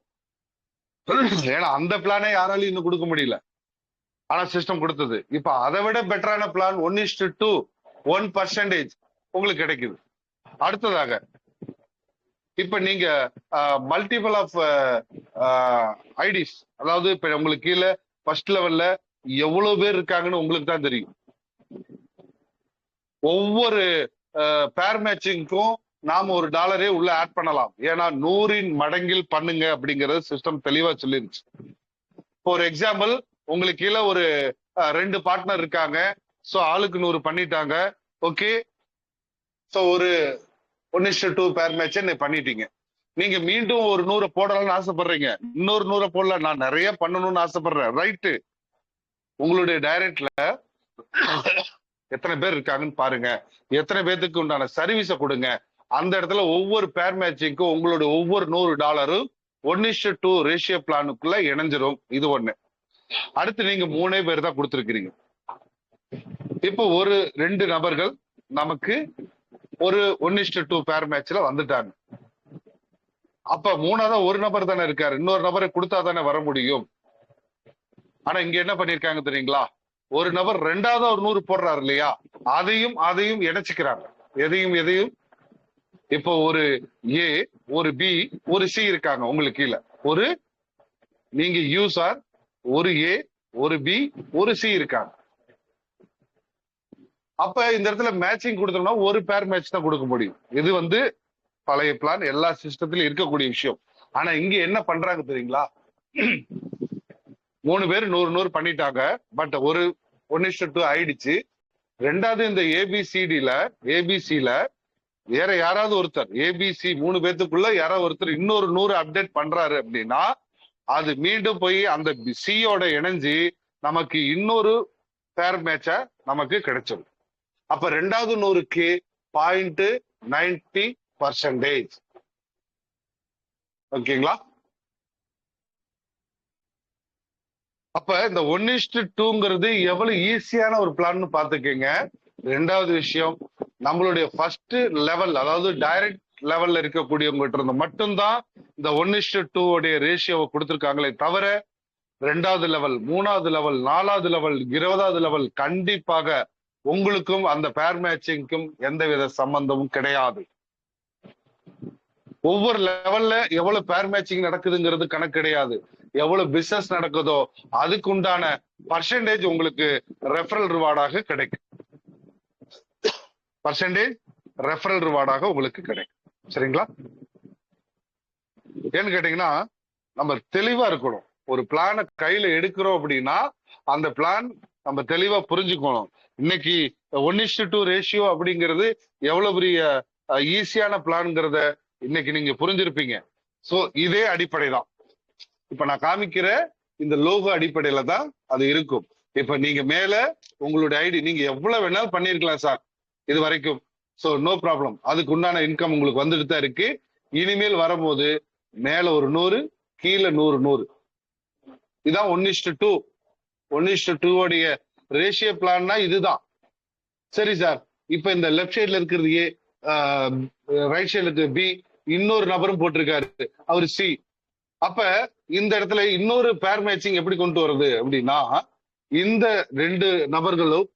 A: ஏன்னா அந்த பிளானே யாராலையும் இன்னும் கொடுக்க முடியல, ஆனா சிஸ்டம் கொடுத்தது. இப்ப அதை விட பெட்டரான பிளான் 1:2 1% உங்களுக்கு கிடைக்குது. அடுத்ததாக இப்ப நீங்க மல்டிபிள் ஆஃப் ஐடிஸ், அதாவது இப்ப உங்களுக்கு கீழே ஃபர்ஸ்ட் லெவல்ல எவ்வளவு பேர் இருக்காங்கன்னு உங்களுக்கு தான் தெரியும். ஒவ்வொரு பேர் மேட்சிங்க்கும் நாம $1 உள்ள ஆட் பண்ணலாம். ஏன்னா 100 மடங்கில் பண்ணுங்க அப்படிங்கறது சிஸ்டம் தெளிவா சொல்லிருச்சு. ஃபார் எக்ஸாம்பிள் உங்களுக்கு கீழே ஒரு 2 பார்ட்னர் இருக்காங்க, சோ ஆளுக்கு 100 பண்ணிட்டாங்க. ஓகே, சோ ஒரு 1:2 பேர் மேட்ச் பண்ணிட்டீங்க. நீங்க மீண்டும் ஒரு 100 போடலாம்னு ஆசைப்படுறீங்க, இன்னொரு 100 போடல, நான் நிறைய பண்ணணும்னு ஆசைப்படுறேன். ரைட்டு, உங்களுடைய டைரக்ட்ல எத்தனை பேர் இருக்காங்கன்னு பாருங்க, எத்தனை பேருக்கு உண்டான சர்வீஸை கொடுங்க. அந்த இடத்துல ஒவ்வொரு பேர் மேட்சிங்க்கும் உங்களுடைய ஒவ்வொரு $100 1:2 ரேஷியோ பிளானுக்குள்ள இணைஞ்சிரும். இது ஒண்ணு. அடுத்து நீங்க 3 பேர் தான் கொடுத்துருக்கீங்க. இப்போ ஒரு 2 நபர்கள் நமக்கு ஒரு 1:2 பேர் மேட்ச்ல வந்துட்டாங்க. அப்ப 3ஆவது ஒரு நபர் தானே இருக்காரு, இன்னொரு நபரை கொடுத்தா தானே வர முடியும். ஆனா இங்க என்ன பண்ணிருக்காங்க தெரியுங்களா? ஒரு நபர் 2ஆவது ஒரு 100 போடுறாரு இல்லையா, அதையும் இணைச்சுக்கிறாங்க. எதையும் இப்போ ஒரு ஏ, ஒரு பி, ஒரு சி இருக்காங்க உங்களுக்கு கீழே. ஒரு நீங்க யூசர், ஒரு ஏ, ஒரு பி, ஒரு சி இருக்காங்க. அப்ப இந்த இடத்துல மேட்சிங் கொடுத்தோம்னா ஒரு பேர் மேட்ச் தான் கொடுக்க முடியும். இது பழைய பிளான், எல்லா சிஸ்டத்திலும் இருக்கக்கூடிய விஷயம். ஆனா இங்க என்ன பண்றாங்க தெரியுங்களா? 3 பேர் 100 பண்ணிட்டாங்க, பட் ஒரு 1:2 ஆயிடுச்சு. 2வது இந்த ஏபிசில வேற யாராவது ஒருத்தர், ஏபிசி 3 பேத்துக்குள்ள யாராவது ஒருத்தர் இன்னொரு 100 அப்டேட் பண்றாரு அப்படின்னா அது மீண்டும் போய் அந்த சியோட இணைஞ்சு நமக்கு இன்னொரு பேர் மேட்ச நமக்கு கிடைச்சிடும். அப்ப 2வது 100க்கு 0.90%. ஓகேங்களா? அப்ப இந்த 1:2ங்கிறது எவ்வளவு ஈஸியான ஒரு பிளான் பாத்துக்கங்க. ரெண்டாவது விஷயம், நம்மளுடைய ஃபர்ஸ்ட் லெவல், அதாவது டைரக்ட் லெவல்ல இருக்கக்கூடியவங்க இருந்து மட்டும்தான் இந்த 1:2 உடைய ரேஷியோவை கொடுத்திருக்காங்களே தவிர, ரெண்டாவது லெவல், மூணாவது லெவல், நாலாவது லெவல், 20வது லெவல் கண்டிப்பாக உங்களுக்கும் அந்த பேர் மேட்சிங்க்கும் எந்தவித சம்பந்தமும் கிடையாது. ஒவ்வொரு லெவல்ல எவ்வளவு பேர் மேட்சிங் நடக்குதுங்கிறது கணக்கு கிடையாது. எவ்வளவு பிசினஸ் நடக்குதோ அதுக்கு உண்டான பர்சன்டேஜ் உங்களுக்கு ரெஃபரல் ரிவார்டாக கிடைக்கும். பர்சன்டேஜ் ரெஃபரல் ரிவார்டாக உங்களுக்கு கிடைக்கும். சரிங்களா? ஏன்னு கேட்டீங்கன்னா, நம்ம தெளிவா இருக்கணும். ஒரு பிளான கையில எடுக்கிறோம் அப்படின்னா அந்த பிளான் நம்ம தெளிவா புரிஞ்சுக்கணும். இன்னைக்கு 1:2 ரேஷியோ அப்படிங்கிறது எவ்வளவு பெரிய ஈஸியான பிளான்ங்கிறத இன்னைக்கு நீங்க புரிஞ்சிருப்பீங்க. சோ இதே அடிப்படை தான் இப்ப நான் காமிக்கிற இந்த லோகோ அடிப்படையில தான் அது இருக்கும். இப்ப நீங்க மேல உங்களுடைய ஐடி நீங்க எவ்வளவு வேணாலும் பண்ணிருக்கலாம் சார் இது வரைக்கும். So no problem. அதுக்கு உண்டான இன்கம் உங்களுக்கு வந்துட்டு தான் இருக்கு. இனிமேல் வரும்போது மேல ஒரு 100, கீழே 100. இதான் 1:2. 1:2 உடைய ரேஷியோ பிளான்னா இதுதான். சரி சார், இப்ப இந்த லெப்ட் சைட்ல இருக்கிறது ஏ, ரைட் சைட்ல இருக்கு பி, இன்னொரு நபரும் போட்டிருக்காரு அவரு சி. அப்ப இந்த இடத்துல இன்னொரு பேர் மேட்சிங் எப்படி கொண்டு வருது அப்படின்னா, இந்த 2 நபர்களும்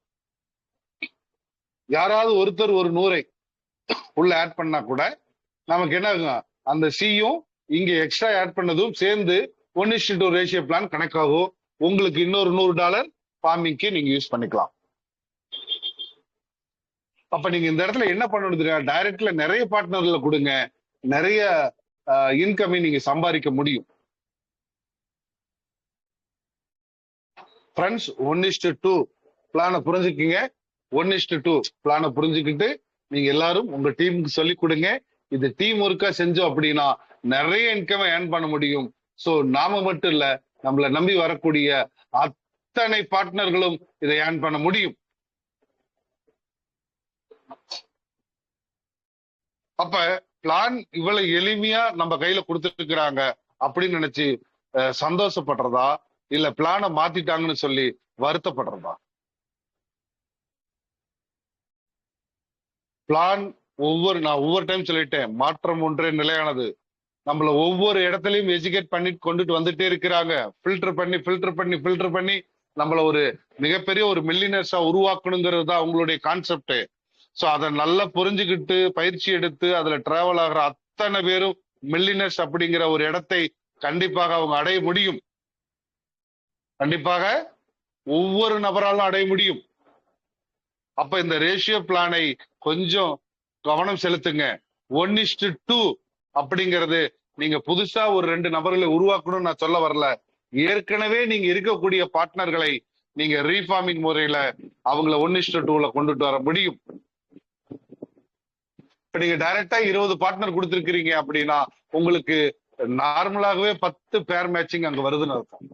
A: யாராவது ஒருத்தர் ஒரு 100 உள்ள ஆட் பண்ணா கூட நமக்கு என்ன ஆகும், அந்த சியும் இங்க எக்ஸ்ட்ரா ஆட் பண்ணதும் சேர்ந்து 1:2 ரேஷியோ பிளான் கணக்காகும். உங்களுக்கு இன்னொரு $100 ஃபார்மிங்க்கு நீங்க யூஸ் பண்ணிக்கலாம். அப்ப நீங்க இந்த இடத்துல என்ன பண்ணணும், டைரக்ட்ல நிறைய பார்ட்னர்ல கொடுங்க, நிறைய இன்கமை நீங்க சம்பாதிக்க முடியும். ஃப்ரெண்ட்ஸ், 1:2 பிளான புரிஞ்சுக்கிங்க. 1:2 பிளான புரிஞ்சுக்கிட்டு நீங்க எல்லாரும் உங்க டீமுக்கு சொல்லி கொடுங்க. இது டீம் ஒர்க்கா செஞ்சோம் அப்படின்னா நிறைய இன்கம் ஏர்ன் பண்ண முடியும். சோ நாம மட்டும் இல்ல, நம்மள நம்பி வரக்கூடிய அத்தனை பார்ட்னர்களும் இதை ஏர்ன் பண்ண முடியும். அப்ப பிளான் இவ்வளவு எளிமையா நம்ம கையில கொடுத்துருக்கிறாங்க அப்படின்னு நினைச்சு சந்தோஷப்படுறதா, இல்ல பிளான மாத்திட்டாங்கன்னு சொல்லி வருத்தப்படுறதா? பிளான் நான் ஒவ்வொரு டைம் சொல்லிட்டேன், மாற்றம் ஒன்றே நிலையானது. நம்மள ஒவ்வொரு இடத்துலயும் எஜுகேட் பண்ணி கொண்டுட்டு வந்துட்டே இருக்கிறாங்க. ஃபில்டர் பண்ணி நம்மள ஒரு மிகப்பெரிய ஒரு மில்லியனர்ஸா உருவாக்கணுங்கிறது தான் அவங்களுடைய கான்செப்ட். சோ அதை நல்லா புரிஞ்சுக்கிட்டு பயிற்சி எடுத்து அதுல டிராவல் ஆகிற அத்தனை பேரும் மில்லியனர்ஸ் அப்படிங்கிற ஒரு இடத்தை கண்டிப்பாக அவங்க அடைய முடியும். கண்டிப்பாக ஒவ்வொரு நபராலும் அடைய முடியும். அப்ப இந்த ரேஷியோ பிளானை கொஞ்சம் கவனம் செலுத்துங்க. 1:2 அப்படிங்கிறது நீங்க புதுசா ஒரு 2 நபர்களை உருவாக்கணும்னு நான் சொல்ல வரல. ஏற்கனவே நீங்க இருக்கக்கூடிய பார்ட்னர்களை நீங்க ரீஃபார்மிங் முறையில அவங்கள 1:2ல கொண்டுட்டு வர முடியும். இப்ப நீங்க டைரக்டா 20 பார்ட்னர் கொடுத்திருக்கிறீங்க அப்படின்னா உங்களுக்கு நார்மலாகவே 10 பேர் மேட்சிங் அங்க வருதுன்னு அர்த்தம்.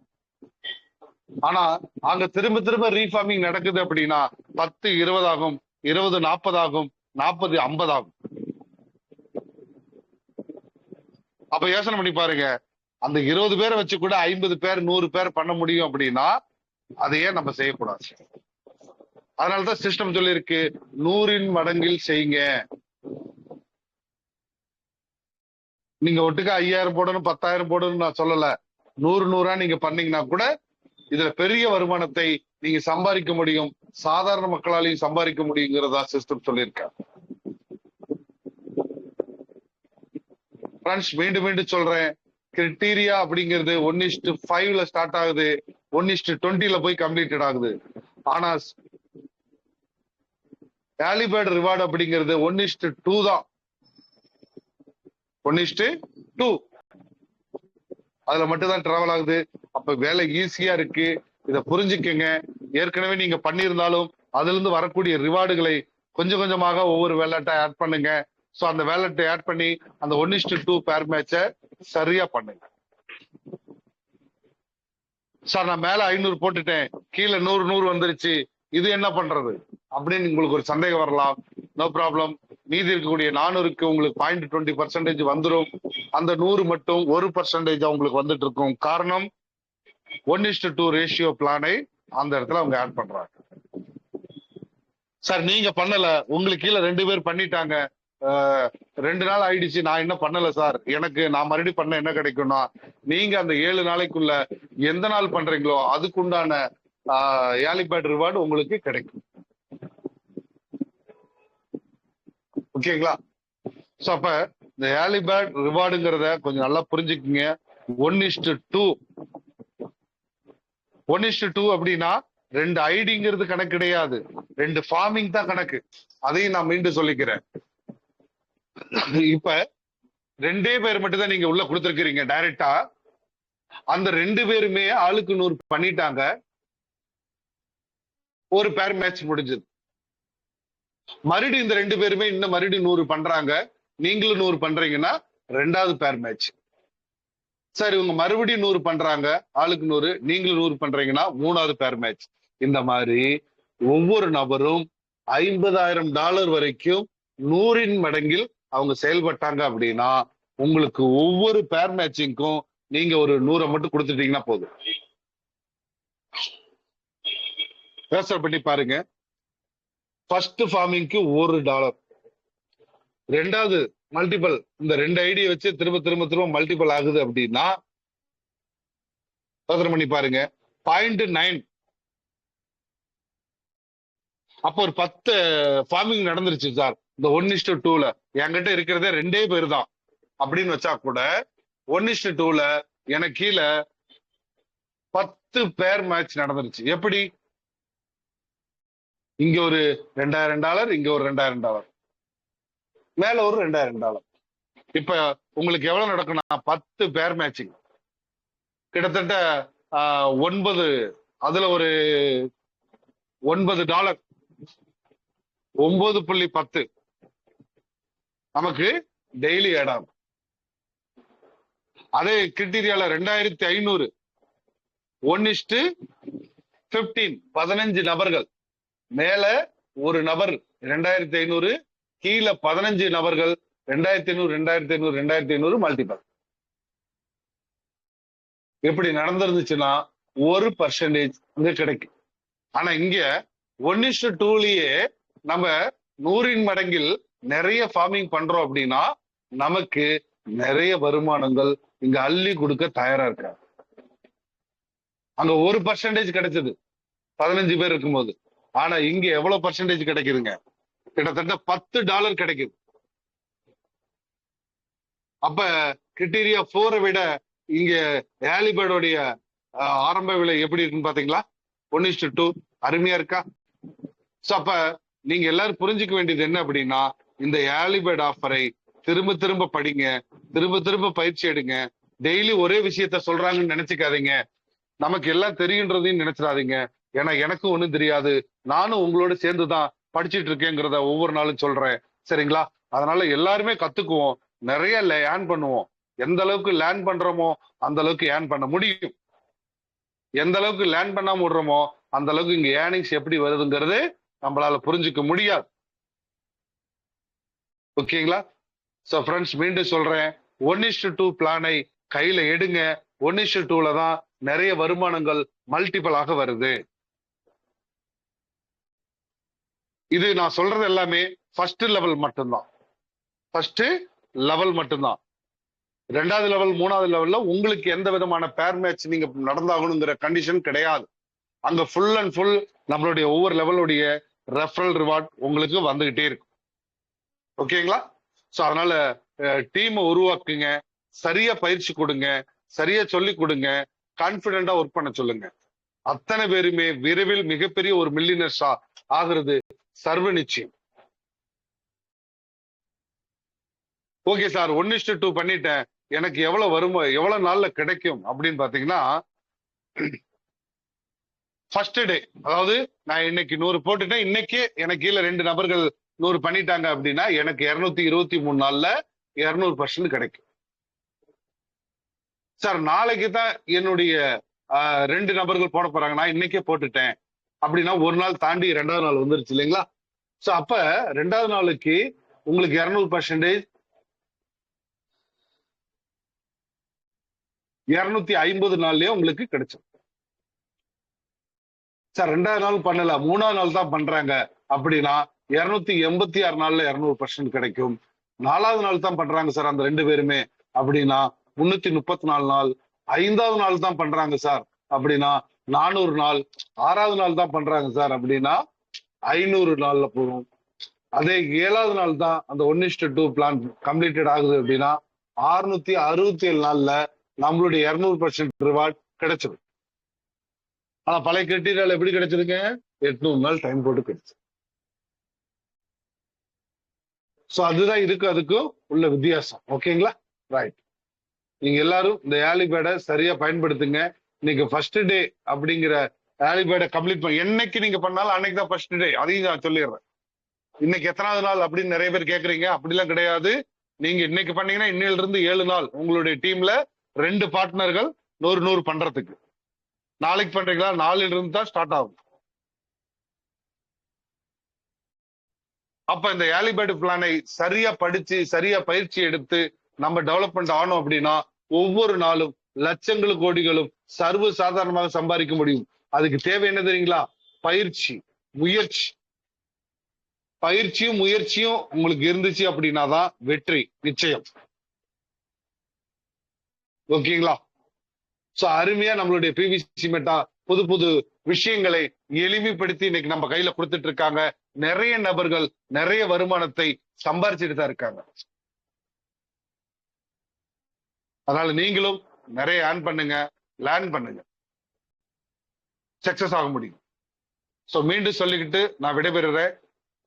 A: ஆனா அங்க திரும்ப ரீஃபார்மிங் நடக்குது அப்படின்னா 10 20 ஆகும், 20 40 ஆகும், 40 50 ஆகும். அப்ப யோசனை பண்ணி பாருங்க, அந்த 20 பேரை வச்சு கூட 50 பேர் 100 பேர் பண்ண முடியும் அப்படின்னா அதையே நம்ம செய்யக்கூடாது. அதனாலதான் சிஸ்டம் சொல்லி இருக்கு, 100 மடங்கில் செய்யுங்க. நீங்க ஒட்டுக்க 5000 போடணும் 10,000 போடணும் நான் சொல்லல. 100 நீங்க பண்ணீங்கன்னா கூட இதுல பெரிய வருமானத்தை நீங்க சம்பாதிக்க முடியும். சாதாரண மக்களாலையும் சம்பாதிக்க முடியுங்கிறதா சிஸ்டம் சொல்லியிருக்காங்க. மீண்டும் சொல்றேன், கிரிட்டீரியா அப்படிங்கிறது 1:5ல ஸ்டார்ட் ஆகுது, 1:20ல போய் கம்ப்ளீட்டட் ஆகுது. ஆனா ஏர்லி பேர்ட் ரிவார்டு அப்படிங்கிறது 1:2 தான். 1:2 அதுல மட்டும் தான் டிராவல் ஆகுது. அப்ப வேலை ஈஸியா இருக்கு, இதை புரிஞ்சுக்கங்க. ஏற்கனவே நீங்க பண்ணியிருந்தாலும் அதுல இருந்து வரக்கூடிய ரிவார்டுகளை கொஞ்சம் கொஞ்சமாக ஒவ்வொரு வேலட்டை ஆட் பண்ணுங்க. சோ அந்த வேலட்டை ஆட் பண்ணி அந்த 1:2 பேர் மேட்ச சரியா பண்ணுங்க. சார் நான் மேல 500 போட்டுட்டேன், கீழே 100 வந்துருச்சு, இது என்ன பண்றது அப்படின்னு உங்களுக்கு ஒரு சந்தேகம் வரலாம். No problem. மீதி இருக்கக்கூடிய 400க்கு உங்களுக்கு 0.20% வந்துடும். அந்த 100 மட்டும் 1% உங்களுக்கு வந்துட்டு இருக்கும். காரணம், 1:2 ரேஷியோ பிளானை அந்த இடத்துல அவங்க ஆட் பண்றாங்க. சார் நீங்க பண்ணல, உங்களுக்கு கீழே 2 பேர் பண்ணிட்டாங்க, 2 நாள் ஆயிடுச்சு, நான் என்ன பண்ணல சார், எனக்கு நான் மறுபடியும் பண்ண என்ன கிடைக்கும்னா, நீங்க அந்த 7 நாளைக்குள்ள எந்த நாள் பண்றீங்களோ அதுக்குண்டான ஏர்லிபேர்ட் ரிவார்டு உங்களுக்கு கிடைக்கும். ஓகேங்களா? சோ அப்ப இந்த ஏர்லிபேர்ட் ரிவார்டுங்கிறத கொஞ்சம் நல்லா புரிஞ்சுக்குங்க. 1:2 1:2 அப்படின்னா 2 ஐடிங்கிறது கணக்கு கிடையாது, 2 ஃபார்மிங் தான் கணக்கு. அதையும் நான் மீண்டும் சொல்லிக்கிறேன். இப்ப 2 பேர் மட்டும் தான் நீங்க உள்ள கொடுத்திருக்கிறீங்க டைரக்டா. அந்த 2 பேருமே ஆளுக்கு 100 பண்ணிட்டாங்க, ஒரு பேர் மேட்ச் முடிஞ்சது. மறுபடியும் இந்த 2 பேருமே இன்னும் மறுபடியும் 100 பண்றாங்க, நீங்களும் 100 பண்றீங்கன்னா 2வது பேர் மேட்ச். சார் இவங்க மறுபடியும் 100 பண்றாங்க, ஆளுக்கு 100, நீங்களும் 100 பண்றீங்கன்னா 3வது பேர் மேட்ச். இந்த மாதிரி ஒவ்வொரு நபரும் $50,000 வரைக்கும் 100 மடங்கில் அவங்க செயல்பட்டாங்க அப்படின்னா உங்களுக்கு ஒவ்வொரு பேர் மேட்சிங்க்கும் நீங்க ஒரு 100 மட்டும் கொடுத்துட்டீங்கன்னா போதும். யோசனை பண்ணி பாருங்க. ஃபர்ஸ்ட் ஃபார்மிங்க்கு $1, 2வது மல்டிபிள், இந்த 2 ஐடியை வச்சு திரும்ப திரும்ப திரும்ப மல்டிபிள் ஆகுது அப்படின்னா யோசனை பண்ணி பாருங்க 0.9. அப்போ ஒரு 10 ஃபார்மிங் நடந்துருச்சு சார் இந்த 1:2ல, என்கிட்ட இருக்கிறதே 2 பேர் தான் அப்படின்னு வச்சா கூட 1:2ல எனக்கு கீழே 10 பேர் மேட்ச் நடந்துருச்சு. எப்படி? இங்க ஒரு $2,000, இங்க ஒரு $2,000, மேல ஒரு $2,000. இப்ப உங்களுக்கு எவ்வளவு நடக்கும்னா 10 பேர் மேட்சிங் கிட்டத்தட்ட 9, அதுல ஒரு $9, 9.10 நமக்கு டெய்லி ஆட் ஆகும். அதே கிரிட்டீரியால 2,500, 1:15, 15 நபர்கள், மேல ஒரு நபர் 2,500, கீழே 15 நபர்கள் 2,500, 2,500, 2,500 மல்டிபிள். எப்படி நடந்திருந்துச்சுன்னா 1% இங்க கிடைக்கும். ஆனா இங்க 1:2லயே நம்ம 100 மடங்கில் நிறைய ஃபார்மிங் பண்றோம் அப்படின்னா நமக்கு நிறைய வருமானங்கள் இங்க அள்ளி கொடுக்க தயாரா இருக்காங்க. அங்க 1% கிடைச்சது 15 பேர் இருக்கும்போது, ஆனா இங்க எவ்வளவு பர்சன்டேஜ் கிடைக்குதுங்க? கிட்டத்தட்ட $10 கிடைக்குது. அப்ப கிரிட்டீரியா 4 விட இங்க ஏர்லிபேர்டோடைய ஆரம்ப விலை எப்படி இருக்குன்னு பாத்தீங்களா? 1:2 அருமையா இருக்கா? சோ அப்ப நீங்க எல்லாரும் புரிஞ்சுக்க வேண்டியது என்ன அப்படின்னா, இந்த ஏர்லிபேர்ட் ஆஃபரை திரும்ப திரும்ப படிங்க, திரும்ப திரும்ப பயிற்சி எடுங்க. டெய்லி ஒரே விஷயத்த சொல்றாங்கன்னு நினைச்சுக்காதீங்க, நமக்கு எல்லாம் தெரியுன்றதையும் நினைச்சிடாதீங்க. ஏன்னா எனக்கும் ஒண்ணும் தெரியாது, நானும் உங்களோட சேர்ந்துதான் படிச்சுட்டு இருக்கேங்கிறத ஒவ்வொரு நாளும் சொல்றேன். சரிங்களா? அதனால எல்லாருமே கத்துக்குவோம், நிறைய ஏர்ன் பண்ணுவோம். எந்த அளவுக்கு லேர்ன் பண்றோமோ அந்த அளவுக்கு ஏர்ன் பண்ண முடியும். எந்த அளவுக்கு லேர்ன் பண்ணாம விடுறோமோ அந்த அளவுக்கு இங்க ஏர்னிங்ஸ் எப்படி வருதுங்கிறது நம்மளால புரிஞ்சுக்க முடியாது. ஓகேங்களா? சோ ஃப்ரெண்ட்ஸ், மீண்டும் சொல்றேன், 1:2 பிளானை கையில எடுங்க. 1:2ல தான் நிறைய வருமானங்கள் மல்டிபிள் ஆக வருது. இது நான் சொல்றது எல்லாமே ஃபர்ஸ்ட் லெவல் மட்டும்தான். ஃபர்ஸ்ட் லெவல் மட்டும்தான். 2வது லெவல், 3வது லெவல்ல உங்களுக்கு எந்த விதமான பேர் மேட்ச் நீங்க நடந்தாகணுங்கிற கண்டிஷன் கிடையாது. அங்க ஃபுல் அண்ட் ஃபுல் நம்மளுடைய ஒவ்வொரு லெவலுடைய ரெஃபரல் ரிவார்ட் உங்களுக்கு வந்துகிட்டே இருக்கும். ஓகேங்களா? சோ அதனால டீமை உருவாக்குங்க, சரியா பயிற்சி கொடுங்க, சரியா சொல்லி கொடுங்க, கான்பிடென்டா ஒர்க் பண்ண சொல்லுங்க. அத்தனை பேருமே விரைவில் மிகப்பெரிய ஒரு மில்லியனர்ஸா ஆகிறது சர்வ நிச்சயம். ஓகே சார், 1:2 பண்ணிட்டேன், எனக்கு எவ்வளவு வருமோ, எவ்வளவு நாள்ல கிடைக்கும் அப்படின்னு பாத்தீங்கன்னா, ஃபர்ஸ்ட் டே, அதாவது நான் இன்னைக்கு 100 போட்டுட்டேன், இன்னைக்கே எனக்கு கீழே 2 நபர்கள் 100 பண்ணிட்டாங்க அப்படின்னா எனக்கு 223 நாள்ல 200% கிடைக்கும். சார் நாளைக்கு தான் என்னுடைய 2 நபர்கள் போட போறாங்க, நான் இன்னைக்கே போட்டுட்டேன் அப்படின்னா ஒரு நாள் தாண்டி 2வது நாள் வந்துருச்சு இல்லைங்களா? சோ அப்ப 2வது நாளுக்கு உங்களுக்கு 200%, 250 நாள்லயே உங்களுக்கு கிடைச்சிடும். சார் 2வது நாள் பண்ணல, 3வது நாள் தான் பண்றாங்க அப்படின்னா 286 நாள்ல 200% கிடைக்கும். 4வது நாள் தான் பண்றாங்க சார் அந்த 2 பேருமே அப்படின்னா 334 நாள். 5வது நாள் தான் பண்றாங்க சார் அப்படின்னா 400 நாள். 6வது நாள் தான் பண்றாங்க சார் அப்படின்னா 500 நாள்ல போகும். அதே 7வது நாள் தான் அந்த 1:2 பிளான் கம்ப்ளீட்டட் ஆகுது அப்படின்னா 667 நாள்ல நம்மளுடைய 200% ரிவார்ட் கிடைச்சிடும். ஆனா பழைய கிரிட்டீரியால எப்படி கிடைச்சிருங்க? 800 நாள் டைம் போட்டு கிடைச்சு. சோ அதுதான் இருக்கு அதுக்கும் உள்ள வித்தியாசம். ஓகேங்களா? ரைட். நீங்க எல்லாரும் இந்த ஏர்லிபேர்டை சரியா பயன்படுத்துங்க. இன்னைக்கு ஃபர்ஸ்ட் டே அப்படிங்கிற ஏர்லிபேர்டை கம்ப்ளீட் பண்ண என்னைக்கு நீங்க பண்ணாலும் அன்னைக்கு தான் ஃபர்ஸ்ட் டே. அதையும் நான் சொல்லிடுறேன். இன்னைக்கு எத்தனாவது நாள் அப்படின்னு நிறைய பேர் கேக்குறீங்க. அப்படிலாம் கிடையாது. நீங்க இன்னைக்கு பண்ணீங்கன்னா இன்னையில இருந்து 7 நாள் உங்களுடைய டீம்ல 2 பார்ட்னர்கள் 100 பண்றதுக்கு. நாளைக்கு பண்றீங்களா? நாளில இருந்து தான் ஸ்டார்ட் ஆகும். அப்ப இந்த ஏர்லிபேர்டு பிளானை சரியா படிச்சு சரியா பயிற்சி எடுத்து நம்ம டெவலப்மெண்ட் ஆனோம் அப்படின்னா ஒவ்வொரு நாளும் லட்சங்களும் கோடிகளும் சர்வ சாதாரணமாக சம்பாதிக்க முடியும். அதுக்கு தேவை என்ன தெரியுங்களா? பயிற்சி, முயற்சி. பயிற்சியும் முயற்சியும் உங்களுக்கு இருந்துச்சு அப்படின்னா தான் வெற்றி நிச்சயம். ஓகேங்களா? சோ அருமையா நம்மளுடைய பிவிசி மெட்டா புது புது விஷயங்களை எளிமைப்படுத்தி இன்னைக்கு நம்ம கையில கொடுத்துட்டு இருக்காங்க. நிறைய நபர்கள் நிறைய வருமானத்தை சம்பாரிச்சுட்டு தான் இருக்காங்க. அதனால நீங்களும் நிறைய ஏர்ன் பண்ணுங்க, லேர்ன் பண்ணுங்க, சக்சஸ் ஆக முடியும். சோ மீண்டும் சொல்லிக்கிட்டு நான் விடைபெறுறேன்.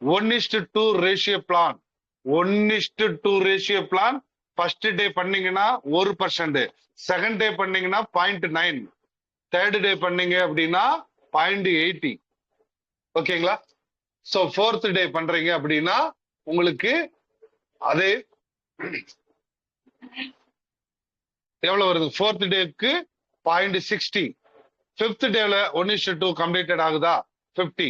A: 1:2 ratio plan. 1:2 ratio plan first டே பண்ணீங்கன்னா 1%, செகண்ட் டே பண்ணீங்கன்னா 0.9, தேர்ட் டே பண்ணீங்க அப்படின்னா 0.80. ஓகேங்களா? சோ ஃபோர்த் டே பண்றீங்க அப்படின்னா உங்களுக்கு அதே எவ்வளவு வருது? ஃபோர்த் டேக்கு 0.60. ஃபிஃப்த் டேல 1:2 கம்ப்ளீட்டட் ஆகுதா? 50.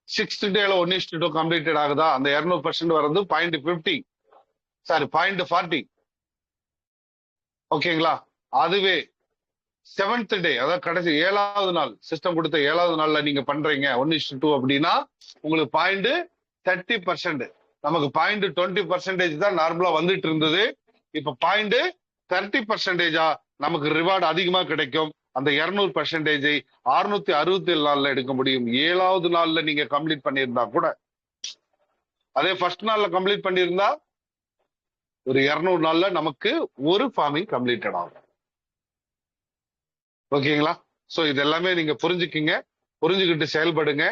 A: சிக்ஸ்த் டேல 1:2 கம்ப்ளீட்டட் ஆகுதா? அந்த 200% வர்றது 0.50, சாரி 0.40. ஓகேங்களா? அதுவே செவன்த் டே, அதாவது கடைசி 7வது நாள், சிஸ்டம் கொடுத்த 7வது நாள்ல நீங்க பண்றீங்க 1:2 அப்படின்னா உங்களுக்கு 0.30%. நமக்கு 0.20% தான் நார்மலா வந்துட்டு இருந்தது. இப்ப 0.30% நமக்கு ரிவார்டு அதிகமா கிடைக்கும். அந்த 200% 667 நாள்ல எடுக்க முடியும். 7வது நாள்ல நீங்க கம்ப்ளீட் பண்ணியிருந்தா கூட. அதே ஃபர்ஸ்ட் நாள்ல கம்ப்ளீட் பண்ணியிருந்தா ஒரு 200 நாள்ல நமக்கு ஒரு ஃபார்மிங் கம்ப்ளீட்டட் ஆகும். ஓகேங்களா? சோ இது எல்லாமே நீங்க புரிஞ்சுக்கிங்க, புரிஞ்சுக்கிட்டு செயல்படுங்க.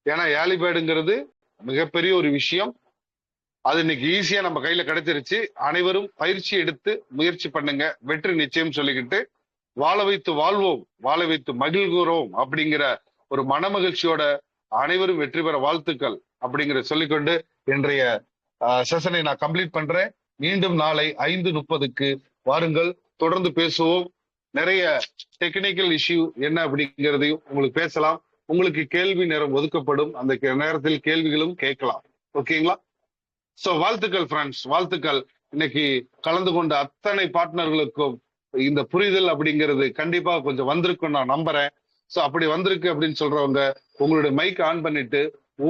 A: ஏன்னா ஏர்லிபேர்டுங்கிறது மிகப்பெரிய ஒரு விஷயம். அது இன்னைக்கு ஈஸியா நம்ம கையில கிடைச்சிருச்சு. அனைவரும் பயிற்சி எடுத்து முயற்சி பண்ணுங்க, வெற்றி நிச்சயம் சொல்லிக்கிட்டு வாழ வைத்து வாழ்வோம், வாழ வைத்து மகிழ்கிறோம் அப்படிங்கிற ஒரு மனமகிழ்ச்சியோட அனைவரும் வெற்றி பெற வாழ்த்துக்கள் அப்படிங்கிற சொல்லிக்கொண்டு இன்றைய செஷனை நான் கம்ப்ளீட் பண்றேன். மீண்டும் நாளை 5:30க்கு வாருங்கள், தொடர்ந்து பேசுவோம். நிறைய டெக்னிக்கல் இஷ்யூ என்ன அப்படிங்கிறதையும் உங்களுக்கு பேசலாம். உங்களுக்கு கேள்வி நேரம் ஒதுக்கப்படும். அந்த நேரத்தில் கேள்விகளும் கேட்கலாம். ஓகேங்களா? சோ வாழ்த்துக்கள் ஃப்ரெண்ட்ஸ், வாழ்த்துக்கள். இன்னைக்கு கலந்து கொண்ட அத்தனை பார்ட்னர்களுக்கும் இந்த புரிதல் அப்படிங்கிறது கண்டிப்பா கொஞ்சம் வந்திருக்கும் நான் நம்புறேன். சோ அப்படி வந்திருக்கு அப்படின்னு சொல்றவங்க உங்களுடைய மைக் ஆன் பண்ணிட்டு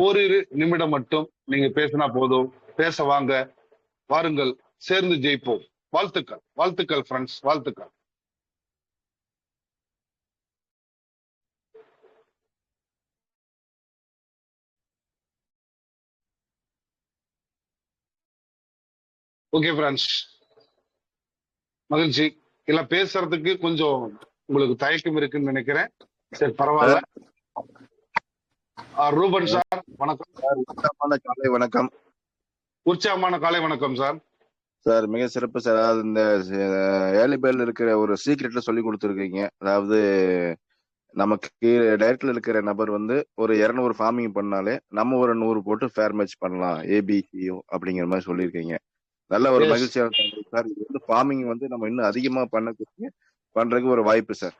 A: ஓரிரு நிமிடம் மட்டும் நீங்க பேசினா போதும். பேச வாங்க, வாருங்கள், சேர்ந்து ஜெயிப்போம். வாழ்த்துக்கள், வாழ்த்துக்கள் ஃப்ரெண்ட்ஸ், வாழ்த்துக்கள். ஓகே ஃப்ரெண்ட்ஸ், மகிழ்ச்சி. இல்ல பேசுறதுக்கு கொஞ்சம் உங்களுக்கு தயக்கம் இருக்குன்னு நினைக்கிறேன். சரி, பரவாயில்ல. ரூபன் சார் வணக்கம்.
B: உற்சாகமான காலை வணக்கம்.
A: உற்சாகமான காலை வணக்கம் சார்.
B: சார் மிக சிறப்பு சார். அதாவது இந்த ஏர்லிபேர்ட்ல இருக்கிற ஒரு சீக்ரெட்ல சொல்லி கொடுத்துருக்கீங்க. அதாவது நமக்கு டைரக்ட்ல இருக்கிற நபர் வந்து ஒரு 200 ஃபார்மிங் பண்ணாலே நம்ம ஒரு 100 போட்டு ஃபேர் மேட்ச் பண்ணலாம், ஏபிசிஓ அப்படிங்கிற மாதிரி சொல்லியிருக்கீங்க. நல்ல ஒரு மகிழ்ச்சியான சார். இது வந்து ஃபார்மிங் வந்து நம்ம இன்னும் அதிகமா பண்றதுக்கு ஒரு வாய்ப்பு சார்.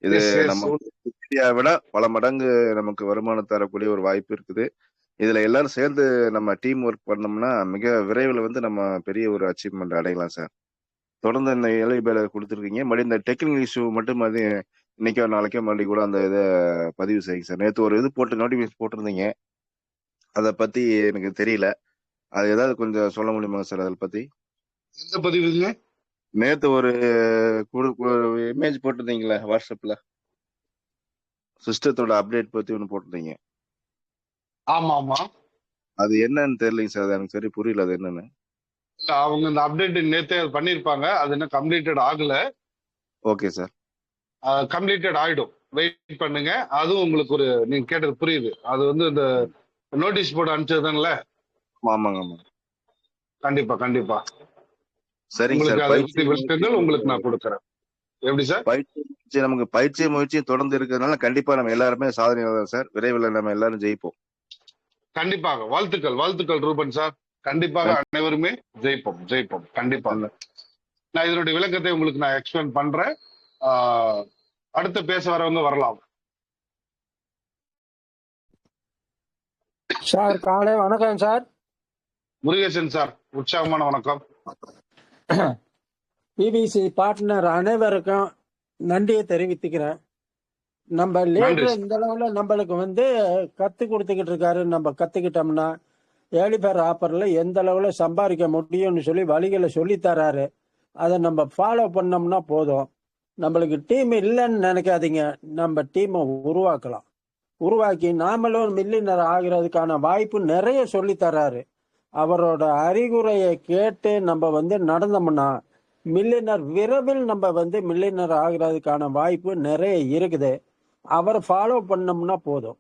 B: இது நம்ம இந்தியாவை விட பல மடங்கு நமக்கு வருமானம் தரக்கூடிய ஒரு வாய்ப்பு இருக்குது. இதுல எல்லாரும் சேர்ந்து நம்ம டீம் ஒர்க் பண்ணோம்னா மிக விரைவில் வந்து நம்ம பெரிய ஒரு அச்சீவ்மெண்ட் அடையலாம் சார். தொடர்ந்து இந்த ஏர்லிபேர்ட் கொடுத்துருக்கீங்க. மறுபடியும் இந்த டெக்னிக்கல் இஷ்யூ மட்டும் அது இன்னைக்கோ நாளைக்கோ மறுபடியும் கூட அந்த இதை பதிவு செய்யுங்க சார். நேற்று ஒரு இது போட்டு நோட்டிபிகேஷன் போட்டிருந்தீங்க, அதை பத்தி எனக்கு தெரியல. அது ஏதாவது கொஞ்சம் சொல்ல முடியுமா சார் அதை பத்தி?
A: எந்த பதிவுங்க?
B: நேத்து ஒரு இமேஜ் போட்டிருந்தீங்களா வாட்ஸ்அப்ல, சிஸ்டத்தோட அப்டேட் பத்தி ஒன்று போட்டிருந்தீங்க.
A: ஆமா ஆமா.
B: அது என்னன்னு தெரியலைங்க சார், அது எனக்கு சரி புரியல அது என்னன்னு.
A: இல்ல, அவங்க இந்த அப்டேட் நேத்தே பண்ணிருப்பாங்க, அது இன்னும் கம்ப்ளீட்டட் ஆகல.
B: Okay sir.
A: கம்ப்ளீட்டட் ஆயிடும், வெயிட் பண்ணுங்க. அதுவும் உங்களுக்கு ஒரு நீங்க கேட்டது புரியுது. அது வந்து இந்த நோட்டீஸ் போர்டு அனுப்பிச்சதுல.
B: ஆமாங்க ஆமாங்க.
A: கண்டிப்பா கண்டிப்பா
B: சரிங்க
A: உங்களுக்கு
B: சார்.
A: அதை
B: பயிற்சி
A: பத்தி விளக்கங்கள் உங்களுக்கு நான் கொடுக்குறேன். எப்படி சார்?
B: பயிற்சி நமக்கு பயிற்சி முயற்சியும் தொடர்ந்து இருக்கிறதுனால கண்டிப்பா நம்ம எல்லாருமே சாதனையாளர் சார். விரைவில் நம்ம எல்லாரும் ஜெயிப்போம்.
A: கண்டிப்பாக. வாழ்த்துக்கள் வாழ்த்துக்கள் ரூபன் சார். கண்டிப்பாக அனைவருமே ஜெயிப்போம் ஜெயிப்போம் கண்டிப்பாக. நான் இதனுடைய விளக்கத்தை உங்களுக்கு நான் எக்ஸ்பிளைன் பண்றேன். அடுத்து பேச வரவங்க வரலாம்.
C: சார் காலை வணக்கம் சார்.
A: முருகேசன் சார், உற்சாகமான வணக்கம்.
C: பிபிசி பார்ட்னர் அனைவருக்கும் நன்றியை தெரிவித்துக்கிறேன். நம்ம
A: நன்றி
C: லீடர்
A: சார்.
C: இந்த அளவில் நம்மளுக்கு வந்து கத்து கொடுத்துக்கிட்டு இருக்காரு. நம்ம கத்துக்கிட்டோம்னா ஏழிபேர் ஆப்பர்ல எந்த அளவில் சம்பாதிக்க முடியும்னு சொல்லி வழிகளை சொல்லி தராரு. அதை நம்ம ஃபாலோ பண்ணோம்னா போதும். நம்மளுக்கு டீம் இல்லைன்னு நினைக்காதீங்க, நம்ம டீமை உருவாக்கலாம். உருவாக்கி நாமளும் மில்லியனர் ஆகிறதுக்கான வாய்ப்பு நிறைய சொல்லி தராரு. அவரோட அறிகுறையை கேட்டு நம்ம வந்து நடந்தோம்னா மில்லியனர் விரைவில் நம்ம வந்து மில்லியனர் ஆகிறதுக்கான வாய்ப்பு நிறைய இருக்குது. அவரை ஃபாலோ பண்ணோம்னா போதும்.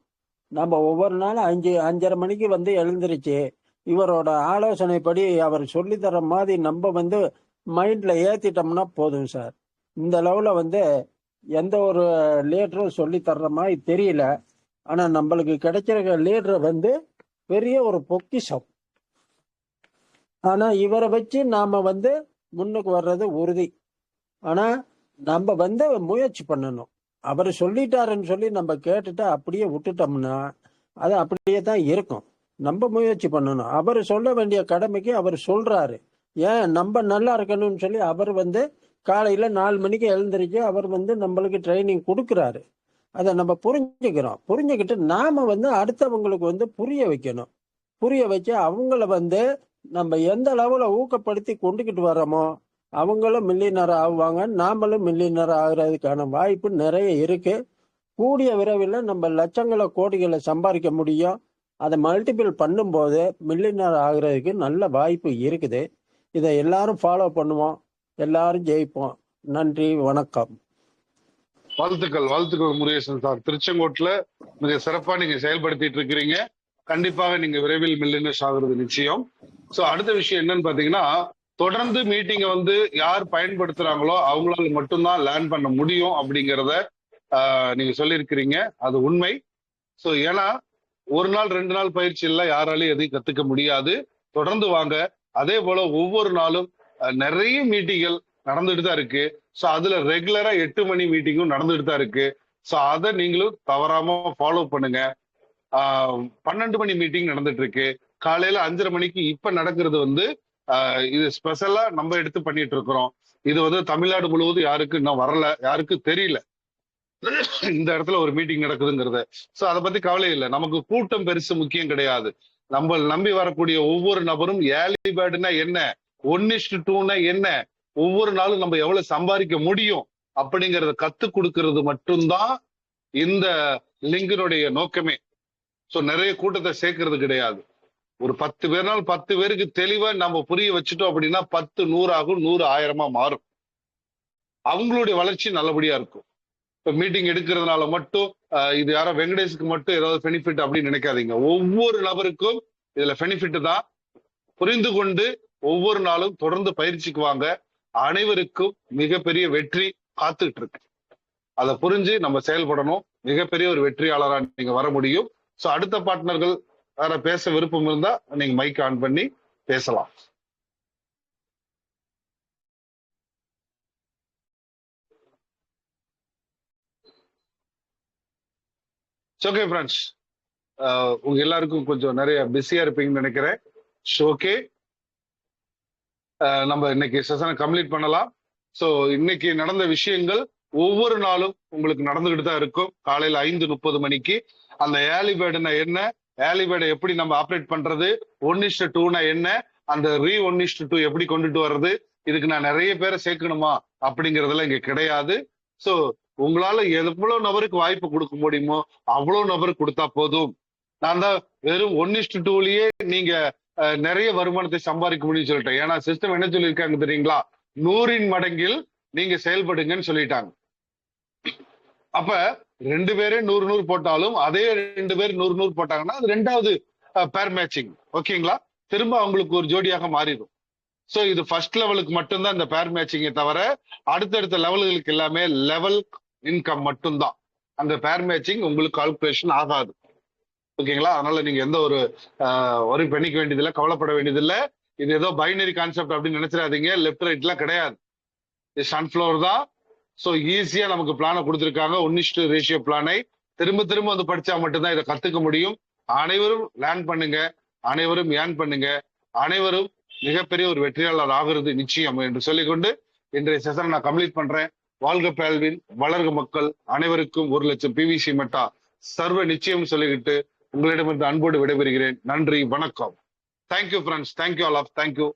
C: நம்ம ஒவ்வொரு நாளும் 5:30 மணிக்கு வந்து எழுந்திருச்சு இவரோட ஆலோசனைப்படி அவர் சொல்லித்தர மாதிரி நம்ம வந்து மைண்ட்ல ஏத்திட்டோம்னா போதும் சார். இந்த அளவுல வந்து எந்த ஒரு லீடரும் சொல்லி தர்ற மாதிரி தெரியல. ஆனா நம்மளுக்கு கிடைச்சிருக்க லீடர் வந்து பெரிய ஒரு பொக்கிஷம். ஆனா இவரை வச்சு நாம வந்து முன்னுக்கு வர்றது உறுதி. ஆனா நம்ம வந்து முயற்சி பண்ணணும். அவர் சொல்லிட்டாருன்னு சொல்லி நம்ம கேட்டுட்டு அப்படியே விட்டுட்டோம்னா அது அப்படியே தான் இருக்கும். நம்ம முயற்சி பண்ணணும். அவர் சொல்ல வேண்டிய கடமைக்கு அவர் சொல்றாரு. ஏன் நம்ம நல்லா இருக்கணும்னு சொல்லி அவர் வந்து காலையில 4 மணிக்கு எழுந்திரிச்சு அவர் வந்து நம்மளுக்கு ட்ரைனிங் கொடுக்குறாரு. அதை நம்ம புரிஞ்சுக்கிறோம். புரிஞ்சுக்கிட்டு நாம வந்து அடுத்தவங்களுக்கு வந்து புரிய வைக்கணும். புரிய வச்சு அவங்கள வந்து நம்ம எந்த அளவுல ஊக்கப்படுத்தி கொண்டுகிட்டு வரோமோ அவங்களும் மில்லியனர் ஆகுவாங்க, நாமளும் மில்லியனர் ஆகிறதுக்கான வாய்ப்பு நிறைய இருக்கு. கூடிய விரைவில் நம்ம லட்சங்களை கோடிகளை சம்பாதிக்க முடியும். அதை மல்டிபிள் பண்ணும்போது மில்லியனர் ஆகிறதுக்கு நல்ல வாய்ப்பு இருக்குது. இதை எல்லாரும் ஃபாலோ பண்ணுவோம், எல்லாரும் ஜெயிப்போம். நன்றி, வணக்கம்.
A: வாழ்த்துக்கள் வாழ்த்துக்கள் முருகேசன் சார். திருச்செங்கோட்டுல மிக சிறப்பா நீங்க செயல்படுத்திட்டு இருக்கிறீங்க. கண்டிப்பாக நீங்க விரைவில் மில்லியனர்ஸ் ஆகுறது நிச்சயம். சோ அடுத்த விஷயம் என்னன்னு பாத்தீங்கன்னா, தொடர்ந்து மீட்டிங்கை வந்து யார் பயன்படுத்துறாங்களோ அவங்களால மட்டும்தான் லேர்ன் பண்ண முடியும் அப்படிங்கிறத நீங்க சொல்லியிருக்கிறீங்க. அது உண்மை. சோ ஏன்னா ஒரு நாள் 2 நாள் பயிற்சி எல்லாம் யாராலையும் எதையும் கத்துக்க முடியாது. தொடர்ந்து வாங்க. அதே போல ஒவ்வொரு நாளும் நிறைய மீட்டிங்கள் நடந்துட்டு தான் இருக்கு. சோ அதுல ரெகுலரா 8 மணி மீட்டிங்கும் நடந்துட்டு தான் இருக்கு. சோ அதை நீங்களும் தவறாம ஃபாலோ பண்ணுங்க. 12 மணி மீட்டிங் நடந்துட்டு இருக்கு. காலையில 5:30 மணிக்கு இப்ப நடக்கிறது வந்து இது ஸ்பெஷலா நம்ம எடுத்து பண்ணிட்டு இருக்கிறோம். இது வந்து தமிழ்நாடு முழுவதும் யாருக்கு இன்னும் வரல, யாருக்கு தெரியல இந்த இடத்துல ஒரு மீட்டிங் நடக்குதுங்கிறத. சோ அதை பத்தி கவலை இல்லை. நமக்கு கூட்டம் பெருசு முக்கியம் கிடையாது. நம்ம நம்பி வரக்கூடிய ஒவ்வொரு நபரும் ஏர்லி பேர்டுனா என்ன, 1:2னா என்ன, ஒவ்வொரு நாளும் நம்ம எவ்வளவு சம்பாதிக்க முடியும் அப்படிங்கறத கத்து கொடுக்கறது மட்டும்தான் இந்த லிங்கினுடைய நோக்கமே. சோ நிறைய கூட்டத்தை சேர்க்கறது கிடையாது. ஒரு 10 பேர்னால 10 பேருக்கு தெளிவா நம்ம புரிய வச்சுட்டோம் அப்படின்னா 10 100 ஆகும், 100 1000 மாறும். அவங்களுடைய வளர்ச்சி நல்லபடியா இருக்கும். இப்ப மீட்டிங் எடுக்கிறதுனால மட்டும் இது யாரோ வெங்கடேஷுக்கு மட்டும் ஏதாவது பெனிஃபிட் அப்படின்னு நினைக்காதீங்க. ஒவ்வொரு நபருக்கும் இதுல பெனிஃபிட் தான். புரிந்து கொண்டு ஒவ்வொரு நாளும் தொடர்ந்து பயிற்சிக்கு வாங்க. அனைவருக்கும் மிகப்பெரிய வெற்றி காத்துட்டு இருக்கு. அதை புரிஞ்சு நம்ம செயல்படணும். மிகப்பெரிய ஒரு வெற்றியாளரா நீங்க வர முடியும். சோ அடுத்த பார்ட்னர்கள் வேற பேச விருப்பம் இருந்தா நீங்க மைக் ஆன் பண்ணி பேசலாம். ஓகே ஃப்ரெண்ட்ஸ், உங்க எல்லாருக்கும் கொஞ்சம் நிறைய பிஸியா இருப்பீங்கன்னு நினைக்கிறேன். ஓகே, நம்ம இன்னைக்கு செஷனை கம்ப்ளீட் பண்ணலாம். சோ இன்னைக்கு நடந்த விஷயங்கள் ஒவ்வொரு நாளும் உங்களுக்கு நடந்துகிட்டு தான் இருக்கும். காலையில 5:30 மணிக்கு அந்த ஏர்லி பேர்டுனா என்ன, ஏர்லி பேர்டை எப்படி நம்ம ஆப்ரேட் பண்றது, 1:2 என்ன, அந்த 1:2 எப்படி கொண்டுட்டு வர்றது, இதுக்கு நான் நிறைய பேரை சேர்க்கணுமா அப்படிங்கறதெல்லாம் இங்க கிடையாது. சோ உங்களால எவ்வளவு நபருக்கு வாய்ப்பு கொடுக்க முடியுமோ அவ்வளவு நபருக்கு கொடுத்தா போதும். நான் தான் வெறும் 1:2லயே நீங்க நிறைய வருமானத்தை சம்பாதிக்க முடியும்னு சொல்லிட்டேன். ஏன்னா சிஸ்டம் என்ன சொல்லியிருக்காங்க தெரியுங்களா, 100 மடங்கில் நீங்க செயல்படுங்கன்னு சொல்லிட்டாங்க. அப்ப 2 பேரே 100 போட்டாலும் அதே 2 பேர் 100 போட்டாங்கன்னா அது 2வது பேர் மேட்சிங். ஓகேங்களா, திரும்ப அவங்களுக்கு ஒரு ஜோடியாக மாறிடும். சோ இது ஃபர்ஸ்ட் லெவலுக்கு மட்டும்தான் இந்த பேர் மேட்சிங்கை தவிர அடுத்தடுத்த லெவல்களுக்கு எல்லாமே லெவல் இன்கம் மட்டும்தான். அந்த பேர் மேட்சிங் உங்களுக்கு கால்குலேஷன் ஆகாது. ஓகேங்களா, அதனால நீங்க எந்த ஒரு ஒரி பண்ணிக்க வேண்டியதில்லை, கவலைப்பட வேண்டியதில்லை. இது ஏதோ பைனரி கான்செப்ட் அப்படின்னு நினைச்சிடாதீங்க. லெஃப்ட் ரைட்லாம் கிடையாது, இது சன்ஃபிளவர் தான். ஸோ ஈஸியா நமக்கு பிளானை கொடுத்துருக்காங்க. 1:2 ரேஷியோ பிளானை திரும்ப திரும்ப வந்து படிச்சா மட்டும்தான் இதை கத்துக்க முடியும். அனைவரும் லேர்ன் பண்ணுங்க, அனைவரும் ஏர்ன் பண்ணுங்க, அனைவரும் மிகப்பெரிய ஒரு வெற்றியாளர் ஆகிறது நிச்சயம் என்று சொல்லிக்கொண்டு இன்றைய செஷனை நான் கம்ப்ளீட் பண்றேன். வாழ்க பேல்வின், வளர்க மக்கள், அனைவருக்கும் 1,00,000 PVC மெட்டா சர்வ நிச்சயம் சொல்லிக்கிட்டு உங்களிடமிருந்து அன்போடு விடைபெறுகிறேன். நன்றி, வணக்கம். Thank you friends, thank you all of, thank you.